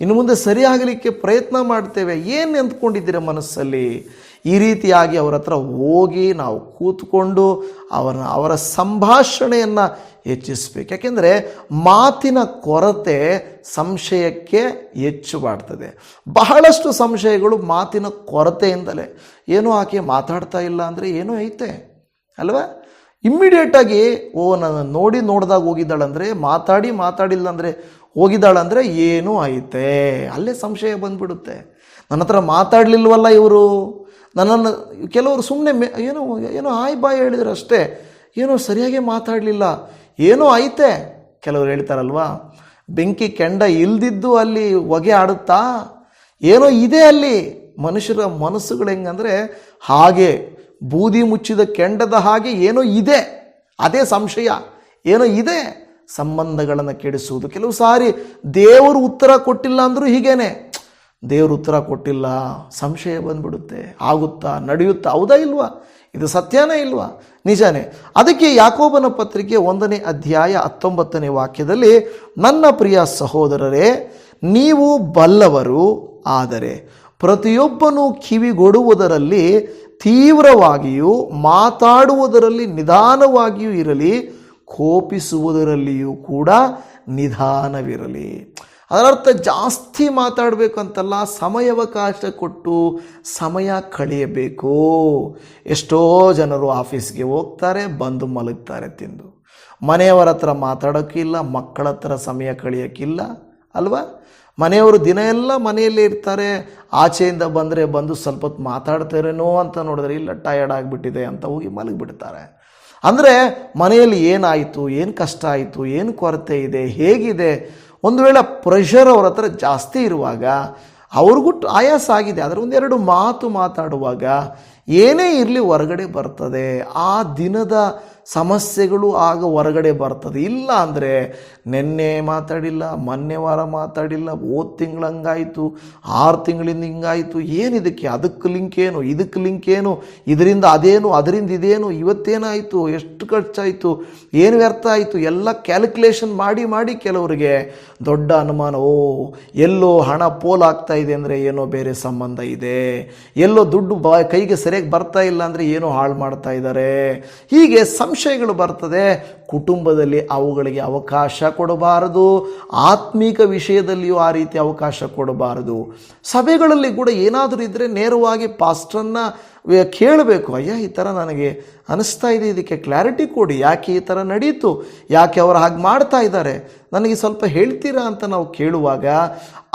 [SPEAKER 1] ಇನ್ನು ಮುಂದೆ ಸರಿಯಾಗಲಿಕ್ಕೆ ಪ್ರಯತ್ನ ಮಾಡ್ತೇವೆ. ಏನು ಅಂದ್ಕೊಂಡಿದ್ದೀರ ಮನಸ್ಸಲ್ಲಿ? ಈ ರೀತಿಯಾಗಿ ಅವರ ಹತ್ರ ಹೋಗಿ ನಾವು ಕೂತ್ಕೊಂಡು ಅವರ ಸಂಭಾಷಣೆಯನ್ನು ಹೆಚ್ಚಿಸಬೇಕು. ಯಾಕೆಂದರೆ ಮಾತಿನ ಕೊರತೆ ಸಂಶಯಕ್ಕೆ ಹೆಚ್ಚು ಮಾಡ್ತದೆ. ಬಹಳಷ್ಟು ಸಂಶಯಗಳು ಮಾತಿನ ಕೊರತೆಯಿಂದಲೇ. ಏನೋ ಆಕೆ ಮಾತಾಡ್ತಾ ಇಲ್ಲ ಅಂದರೆ ಏನೋ ಐತೆ ಅಲ್ವಾ? ಇಮ್ಮಿಡಿಯೇಟಾಗಿ ನಾನು ನೋಡಿದಾಗ ಹೋಗಿದ್ದಾಳಂದರೆ, ಮಾತಾಡಿಲ್ಲ ಅಂದರೆ ಹೋಗಿದ್ದಾಳಂದರೆ ಏನೂ ಐತೆ, ಅಲ್ಲೇ ಸಂಶಯ ಬಂದ್ಬಿಡುತ್ತೆ. ನನ್ನ ಹತ್ರ ಮಾತಾಡಲಿಲ್ವಲ್ಲ ಇವರು, ನನ್ನನ್ನು ಕೆಲವರು ಸುಮ್ಮನೆ ಏನೋ ಆಯ್ ಬಾಯ್ ಹೇಳಿದ್ರು ಅಷ್ಟೇ, ಏನೋ ಸರಿಯಾಗಿ ಮಾತಾಡಲಿಲ್ಲ, ಏನೋ ಐತೆ. ಕೆಲವರು ಹೇಳ್ತಾರಲ್ವಾ, ಬೆಂಕಿ ಕೆಂಡ ಇಲ್ದಿದ್ದು ಅಲ್ಲಿ ಹೊಗೆ ಆಡುತ್ತಾ, ಏನೋ ಇದೆ ಅಲ್ಲಿ. ಮನುಷ್ಯರ ಮನಸ್ಸುಗಳು ಹೆಂಗಂದರೆ ಹಾಗೆ ಬೂದಿ ಮುಚ್ಚಿದ ಕೆಂಡದ ಹಾಗೆ ಏನೋ ಇದೆ, ಅದೇ ಸಂಶಯ. ಏನೋ ಇದೆ, ಸಂಬಂಧಗಳನ್ನು ಕೆಡಿಸುವುದು. ಕೆಲವು ಸಾರಿ ದೇವರು ಉತ್ತರ ಕೊಟ್ಟಿಲ್ಲ ಅಂದರೂ ಹೀಗೇನೆ, ದೇವರು ಉತ್ತರ ಕೊಟ್ಟಿಲ್ಲ, ಸಂಶಯ ಬಂದ್ಬಿಡುತ್ತೆ. ಆಗುತ್ತಾ, ನಡೆಯುತ್ತಾ, ಹೌದಾ ಇಲ್ವಾ? ಇದು ಸತ್ಯನೇ ಇಲ್ವಾ? ನಿಜಾನೇ. ಅದಕ್ಕೆ ಯಾಕೋಬನ ಪತ್ರಿಕೆ 1ನೇ ಅಧ್ಯಾಯ 19ನೇ ವಾಕ್ಯದಲ್ಲಿ, ನನ್ನ ಪ್ರಿಯ ಸಹೋದರರೇ, ನೀವು ಬಲ್ಲವರು, ಆದರೆ ಪ್ರತಿಯೊಬ್ಬನು ಕಿವಿಗೊಡುವುದರಲ್ಲಿ ತೀವ್ರವಾಗಿಯೂ ಮಾತಾಡುವುದರಲ್ಲಿ ನಿಧಾನವಾಗಿಯೂ ಇರಲಿ, ಕೋಪಿಸುವುದರಲ್ಲಿಯೂ ಕೂಡ ನಿಧಾನವಿರಲಿ. ಅದರರ್ಥ ಜಾಸ್ತಿ ಮಾತಾಡಬೇಕಂತಲ್ಲ, ಸಮಯಾವಕಾಶ ಕೊಟ್ಟು ಸಮಯ ಕಳೆಯಬೇಕು. ಎಷ್ಟೋ ಜನರು ಆಫೀಸ್ಗೆ ಹೋಗ್ತಾರೆ, ಬಂದು ಮಲಗ್ತಾರೆ ತಿಂದು. ಮನೆಯವರ ಹತ್ರ ಮಾತಾಡೋಕ್ಕಿಲ್ಲ, ಮಕ್ಕಳ ಹತ್ರ ಸಮಯ ಕಳೆಯೋಕ್ಕಿಲ್ಲ ಅಲ್ವಾ? ಮನೆಯವರು ದಿನ ಎಲ್ಲ ಮನೆಯಲ್ಲೇ ಇರ್ತಾರೆ, ಆಚೆಯಿಂದ ಬಂದು ಸ್ವಲ್ಪ ಹೊತ್ತು ಮಾತಾಡ್ತಾರೇನೋ ಅಂತ ನೋಡಿದ್ರೆ ಇಲ್ಲ ಟಯರ್ಡ್ ಆಗಿಬಿಟ್ಟಿದೆ ಅಂತ ಹೋಗಿ ಮಲಗಿಬಿಡ್ತಾರೆ. ಅಂದರೆ ಮನೆಯಲ್ಲಿ ಏನಾಯಿತು, ಏನು ಕಷ್ಟ ಆಯಿತು, ಏನು ಕೊರತೆ ಇದೆ, ಹೇಗಿದೆ, ಒಂದು ವೇಳೆ ಪ್ರೆಷರ್ ಅವ್ರ ಹತ್ರ ಜಾಸ್ತಿ ಇರುವಾಗ, ಅವ್ರಿಗೂ ಆಯಾಸ ಆಗಿದೆ, ಅದರ ಒಂದೆರಡು ಮಾತು ಮಾತಾಡುವಾಗ ಏನೇ ಇರಲಿ ಹೊರಗಡೆ ಬರ್ತದೆ. ಆ ದಿನದ ಸಮಸ್ಯೆಗಳು ಆಗ ಹೊರಗಡೆ ಬರ್ತದೆ. ಇಲ್ಲ ಅಂದರೆ ನೆನ್ನೆ ಮಾತಾಡಿಲ್ಲ, ಮೊನ್ನೆ ವಾರ ಮಾತಾಡಿಲ್ಲ, ಹೋದ ತಿಂಗಳು ಹಂಗಾಯಿತು, 6 ತಿಂಗಳಿಂದ ಹಿಂಗಾಯಿತು, ಏನಿದಕ್ಕೆ, ಅದಕ್ಕೆ ಲಿಂಕ್ ಏನು, ಇದಕ್ಕೆ ಲಿಂಕ್ ಏನು, ಇದರಿಂದ ಅದೇನು, ಅದರಿಂದ ಇದೇನು, ಇವತ್ತೇನಾಯಿತು, ಎಷ್ಟು ಖರ್ಚಾಯಿತು, ಏನು ವ್ಯರ್ಥ ಆಯಿತು, ಎಲ್ಲ ಕ್ಯಾಲ್ಕುಲೇಷನ್ ಮಾಡಿ ಕೆಲವರಿಗೆ ದೊಡ್ಡ ಅನುಮಾನ. ಎಲ್ಲೋ ಹಣ ಪೋಲಾಗ್ತಾ ಇದೆ ಅಂದರೆ ಏನೋ ಬೇರೆ ಸಂಬಂಧ ಇದೆ, ಎಲ್ಲೋ ದುಡ್ಡು ಕೈಗೆ ಸರಿಯಾಗಿ ಬರ್ತಾ ಇಲ್ಲ ಅಂದರೆ ಏನೋ ಹಾಳು ಮಾಡ್ತಾ ಇದ್ದಾರೆ. ಹೀಗೆ ಸಂಶಯಗಳು ಬರ್ತದೆ. ಕುಟುಂಬದಲ್ಲಿ ಅವುಗಳಿಗೆ ಅವಕಾಶ ಕೊಡಬಾರದು, ಆತ್ಮೀಕ ವಿಷಯದಲ್ಲಿಯೂ ಆ ರೀತಿ ಅವಕಾಶ ಕೊಡಬಾರದು. ಸಭೆಗಳಲ್ಲಿ ಕೂಡ ಏನಾದರೂ ಇದ್ದರೆ ನೇರವಾಗಿ ಪಾಸ್ಟರನ್ನ ಕೇಳಬೇಕು. ಅಯ್ಯ ಈ ಥರ ನನಗೆ ಅನಿಸ್ತಾ ಇದೆ, ಇದಕ್ಕೆ ಕ್ಲಾರಿಟಿ ಕೊಡಿ, ಯಾಕೆ ಈ ಥರ ನಡೀತು, ಯಾಕೆ ಅವರು ಹಾಗೆ ಮಾಡ್ತಾ ಇದ್ದಾರೆ, ನನಗೆ ಸ್ವಲ್ಪ ಹೇಳ್ತೀರಾ ಅಂತ ನಾವು ಕೇಳುವಾಗ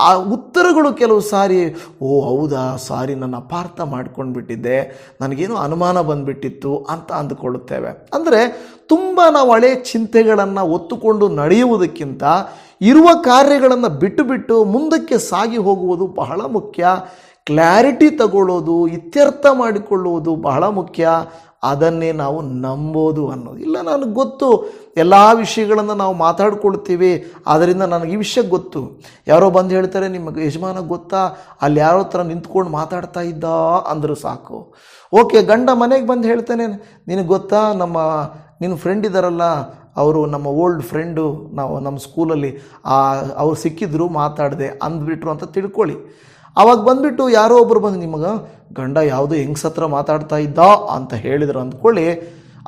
[SPEAKER 1] ಆ ಉತ್ತರಗಳು ಕೆಲವು ಸಾರಿ ಹೌದಾ, ಸಾರಿ ನಾನು ಅಪಾರ್ಥ ಮಾಡ್ಕೊಂಡು ಬಿಟ್ಟಿದ್ದೆ, ನನಗೇನೋ ಅನುಮಾನ ಬಂದುಬಿಟ್ಟಿತ್ತು ಅಂತ ಅಂದುಕೊಳ್ಳುತ್ತೇವೆ. ಅಂದರೆ ತುಂಬ ನಾವು ಹಳೆಯ ಚಿಂತೆಗಳನ್ನು ಒತ್ತುಕೊಂಡು ನಡೆಯುವುದಕ್ಕಿಂತ ಇರುವ ಕಾರ್ಯಗಳನ್ನು ಬಿಟ್ಟು ಮುಂದಕ್ಕೆ ಸಾಗಿ ಹೋಗುವುದು ಬಹಳ ಮುಖ್ಯ. ಕ್ಲಾರಿಟಿ ತಗೊಳ್ಳೋದು, ಇತ್ಯರ್ಥ ಮಾಡಿಕೊಳ್ಳುವುದು ಬಹಳ ಮುಖ್ಯ. ಅದನ್ನೇ ನಾವು ನಂಬೋದು ಅನ್ನೋದು. ಇಲ್ಲ, ನನಗೆ ಗೊತ್ತು, ಎಲ್ಲ ವಿಷಯಗಳನ್ನು ನಾವು ಮಾತಾಡ್ಕೊಳ್ತೀವಿ, ಆದ್ದರಿಂದ ನನಗೆ ಈ ವಿಷಯ ಗೊತ್ತು. ಯಾರೋ ಬಂದು ಹೇಳ್ತಾರೆ, ನಿಮಗೆ ಯಜಮಾನ ಗೊತ್ತಾ, ಅಲ್ಲಿ ಯಾರೋ ಥರ ನಿಂತ್ಕೊಂಡು ಮಾತಾಡ್ತಾ ಇದ್ದ ಅಂದರೂ ಸಾಕು. ಓಕೆ, ಗಂಡ ಮನೆಗೆ ಬಂದು ಹೇಳ್ತಾನೆ, ನಿನಗೆ ಗೊತ್ತಾ, ನಿನ್ನ ಫ್ರೆಂಡ್ ಇದ್ದಾರಲ್ಲ, ಅವರು ನಮ್ಮ ಓಲ್ಡ್ ಫ್ರೆಂಡು, ನಾವು ನಮ್ಮ ಸ್ಕೂಲಲ್ಲಿ ಅವ್ರು ಸಿಕ್ಕಿದ್ರು, ಮಾತಾಡಿದೆ ಅಂದ್ಬಿಟ್ರು ಅಂತ ತಿಳ್ಕೊಳ್ಳಿ. ಆವಾಗ ಬಂದುಬಿಟ್ಟು ಯಾರೋ ಒಬ್ಬರು ಬಂದು, ನಿಮಗೆ ಗಂಡ ಯಾವುದೋ ಹೆಂಗ್ಸ್ ಹತ್ರ ಮಾತಾಡ್ತಾ ಇದ್ದ ಅಂತ ಹೇಳಿದ್ರು ಅಂದ್ಕೊಳ್ಳಿ.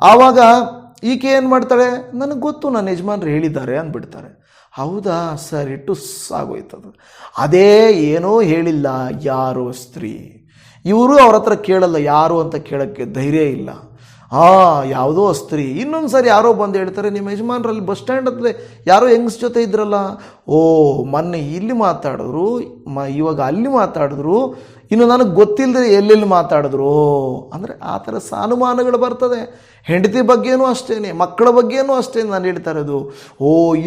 [SPEAKER 1] ಆವಾಗ ಈಕೆ ಏನು ಮಾಡ್ತಾಳೆ, ನನಗೆ ಗೊತ್ತು, ನನ್ನ ಯಜಮಾನ್ರು ಹೇಳಿದ್ದಾರೆ ಅಂದ್ಬಿಡ್ತಾರೆ. ಹೌದಾ, ಸರಿ, ಟುಸ್ ಆಗೋಯ್ತದು. ಅದೇ ಏನೋ ಹೇಳಿಲ್ಲ, ಯಾರೋ ಸ್ತ್ರೀ. ಇವರು ಅವ್ರ ಹತ್ರ ಕೇಳಲ್ಲ, ಯಾರು ಅಂತ ಕೇಳೋಕ್ಕೆ ಧೈರ್ಯ ಇಲ್ಲ. ಯಾವುದೋ ಸ್ತ್ರೀ. ಇನ್ನೊಂದು ಸಾರಿ ಯಾರೋ ಬಂದು ಹೇಳ್ತಾರೆ, ನಿಮ್ಮ ಯಜಮಾನ್ರಲ್ಲಿ ಬಸ್ ಸ್ಟ್ಯಾಂಡ್ ಹತ್ರ ಯಾರೋ ಹೆಂಗ್ಸ್ ಜೊತೆ ಇದ್ರಲ್ಲ, ಮೊನ್ನೆ ಇಲ್ಲಿ ಮಾತಾಡಿದ್ರು, ಇವಾಗ ಅಲ್ಲಿ ಮಾತಾಡಿದ್ರು, ಇನ್ನು ನನಗೆ ಗೊತ್ತಿಲ್ಲದೆ ಎಲ್ಲೆಲ್ಲಿ ಮಾತಾಡಿದ್ರು ಅಂದರೆ ಆ ಥರ ಅನುಮಾನಗಳು ಬರ್ತದೆ. ಹೆಂಡತಿ ಬಗ್ಗೆನೂ ಅಷ್ಟೇ, ಮಕ್ಕಳ ಬಗ್ಗೆನೂ ಅಷ್ಟೇ ನಾನು ಹೇಳ್ತಾ ಇರೋದು.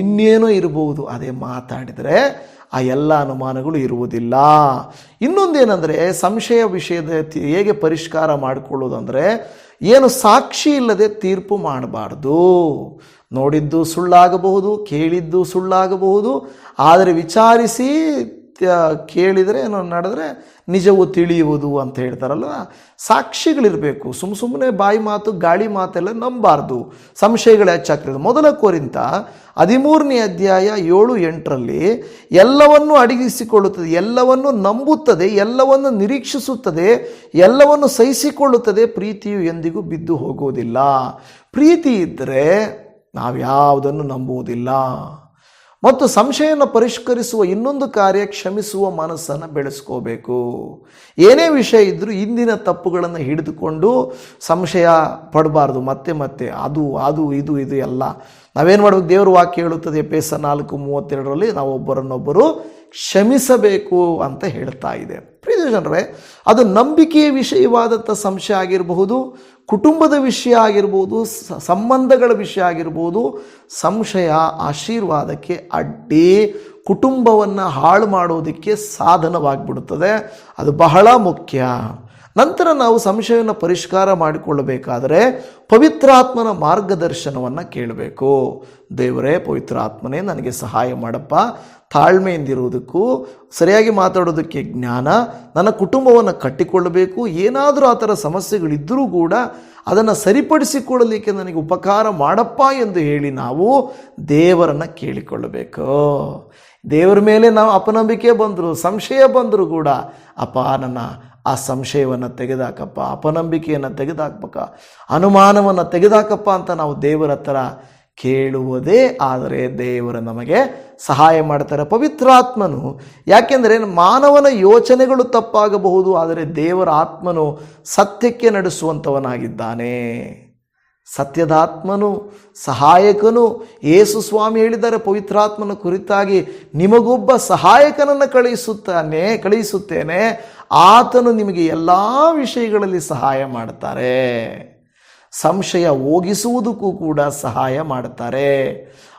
[SPEAKER 1] ಇನ್ನೇನೋ ಇರಬಹುದು. ಅದೇ ಮಾತಾಡಿದರೆ ಆ ಎಲ್ಲ ಅನುಮಾನಗಳು ಇರುವುದಿಲ್ಲ. ಇನ್ನೊಂದೇನೆಂದರೆ, ಸಂಶಯ ವಿಷಯದ ಹೇಗೆ ಪರಿಷ್ಕಾರ ಮಾಡಿಕೊಳ್ಳೋದು ಅಂದರೆ, ಏನು ಸಾಕ್ಷಿ ಇಲ್ಲದೆ ತೀರ್ಪು ಮಾಡಬಾರ್ದು. ನೋಡಿದ್ದು ಸುಳ್ಳಾಗಬಹುದು, ಕೇಳಿದ್ದು ಸುಳ್ಳಾಗಬಹುದು, ಆದರೆ ವಿಚಾರಿಸಿ ಕೇಳಿದರೆ ನಡೆದರೆ ನಿಜವು ತಿಳಿಯುವುದು ಅಂತ ಹೇಳ್ತಾರಲ್ಲ, ಸಾಕ್ಷಿಗಳಿರಬೇಕು. ಸುಮ್ಮನೆ ಬಾಯಿ ಮಾತು, ಗಾಳಿ ಮಾತೆಲ್ಲ ನಂಬಾರ್ದು, ಸಂಶಯಗಳು ಹೆಚ್ಚಾಗ್ತದೆ. ಮೊದಲ ಕೊರಿಂಥ 13ನೇ ಅಧ್ಯಾಯ 7-8ರಲ್ಲಿ ಎಲ್ಲವನ್ನೂ ಅಡಗಿಸಿಕೊಳ್ಳುತ್ತದೆ, ಎಲ್ಲವನ್ನು ನಂಬುತ್ತದೆ, ಎಲ್ಲವನ್ನು ನಿರೀಕ್ಷಿಸುತ್ತದೆ, ಎಲ್ಲವನ್ನು ಸಹಿಸಿಕೊಳ್ಳುತ್ತದೆ, ಪ್ರೀತಿಯು ಎಂದಿಗೂ ಬಿದ್ದು ಹೋಗುವುದಿಲ್ಲ. ಪ್ರೀತಿ ಇದ್ದರೆ ನಾವ್ಯಾವುದನ್ನು ನಂಬುವುದಿಲ್ಲ. ಮತ್ತು ಸಂಶಯವನ್ನು ಪರಿಷ್ಕರಿಸುವ ಇನ್ನೊಂದು ಕಾರ್ಯ ಕ್ಷಮಿಸುವ ಮನಸ್ಸನ್ನು ಬೆಳೆಸ್ಕೋಬೇಕು. ಏನೇ ವಿಷಯ ಇದ್ದರೂ ಹಿಂದಿನ ತಪ್ಪುಗಳನ್ನು ಹಿಡಿದುಕೊಂಡು ಸಂಶಯ ಪಡಬಾರ್ದು. ಮತ್ತೆ ಅದು ಇದು ಎಲ್ಲ ನಾವೇನು ಮಾಡಬೇಕು, ದೇವರ ವಾಕ್ಯ ಹೇಳುತ್ತದೆ ಎಫೆಸ 4:32ರಲ್ಲಿ ನಾವು ಒಬ್ಬರನ್ನೊಬ್ಬರು ಕ್ಷಮಿಸಬೇಕು ಅಂತ ಹೇಳ್ತಾ ಇದೆ. ಪ್ರಿಯ ಜನರೇ, ಅದು ನಂಬಿಕೆಯ ವಿಷಯವಾದಂಥ ಸಂಶಯ ಆಗಿರಬಹುದು, ಕುಟುಂಬದ ವಿಷಯ ಆಗಿರ್ಬೋದು, ಸಂಬಂಧಗಳ ವಿಷಯ ಆಗಿರ್ಬೋದು. ಸಂಶಯ ಆಶೀರ್ವಾದಕ್ಕೆ ಅಡ್ಡಿ, ಕುಟುಂಬವನ್ನು ಹಾಳು ಮಾಡೋದಕ್ಕೆ ಸಾಧನವಾಗಿಬಿಡುತ್ತದೆ. ಅದು ಬಹಳ ಮುಖ್ಯ. ನಂತರ ನಾವು ಸಂಶಯವನ್ನು ಪರಿಷ್ಕಾರ ಮಾಡಿಕೊಳ್ಳಬೇಕಾದರೆ ಪವಿತ್ರಾತ್ಮನ ಮಾರ್ಗದರ್ಶನವನ್ನು ಕೇಳಬೇಕು. ದೇವರೇ, ಪವಿತ್ರಾತ್ಮನೇ ನನಗೆ ಸಹಾಯ ಮಾಡಪ್ಪ, ತಾಳ್ಮೆಯಿಂದಿರುವುದಕ್ಕೂ ಸರಿಯಾಗಿ ಮಾತಾಡೋದಕ್ಕೆ ಜ್ಞಾನ, ನನ್ನ ಕುಟುಂಬವನ್ನು ಕಟ್ಟಿಕೊಳ್ಳಬೇಕು, ಏನಾದರೂ ಆ ಥರ ಸಮಸ್ಯೆಗಳಿದ್ದರೂ ಕೂಡ ಅದನ್ನು ಸರಿಪಡಿಸಿಕೊಳ್ಳಲಿಕ್ಕೆ ನನಗೆ ಉಪಕಾರ ಮಾಡಪ್ಪ ಎಂದು ಹೇಳಿ ನಾವು ದೇವರನ್ನು ಕೇಳಿಕೊಳ್ಳಬೇಕು. ದೇವರ ಮೇಲೆ ನಾವು ಅಪನಂಬಿಕೆ ಬಂದರೂ, ಸಂಶಯ ಬಂದರೂ ಕೂಡ, ಅಪ್ಪ ನನ್ನ ಆ ಸಂಶಯವನ್ನು ತೆಗೆದಾಕಪ್ಪ, ಅಪನಂಬಿಕೆಯನ್ನು ತೆಗೆದಾಕಪ್ಪ, ಅನುಮಾನವನ್ನು ತೆಗೆದಾಕಪ್ಪ ಅಂತ ನಾವು ದೇವರ ಹತ್ರ ಕೇಳುವುದೇ ಆದರೆ ದೇವರು ನಮಗೆ ಸಹಾಯ ಮಾಡ್ತಾರೆ. ಪವಿತ್ರಾತ್ಮನು, ಯಾಕೆಂದರೆ ಮಾನವನ ಯೋಚನೆಗಳು ತಪ್ಪಾಗಬಹುದು, ಆದರೆ ದೇವರ ಆತ್ಮನು ಸತ್ಯಕ್ಕೆ ನಡೆಸುವಂಥವನಾಗಿದ್ದಾನೆ. ಸತ್ಯದಾತ್ಮನು, ಸಹಾಯಕನು. ಯೇಸು ಸ್ವಾಮಿ ಹೇಳಿದ್ದಾರೆ ಪವಿತ್ರಾತ್ಮನ ಕುರಿತಾಗಿ, ನಿಮಗೊಬ್ಬ ಸಹಾಯಕನನ್ನು ಕಳುಹಿಸುತ್ತೇನೆ, ಆತನು ನಿಮಗೆ ಎಲ್ಲ ವಿಷಯಗಳಲ್ಲಿ ಸಹಾಯ ಮಾಡ್ತಾರೆ. ಸಂಶಯ ಹೋಗಿಸುವುದಕ್ಕೂ ಕೂಡ ಸಹಾಯ ಮಾಡ್ತಾರೆ.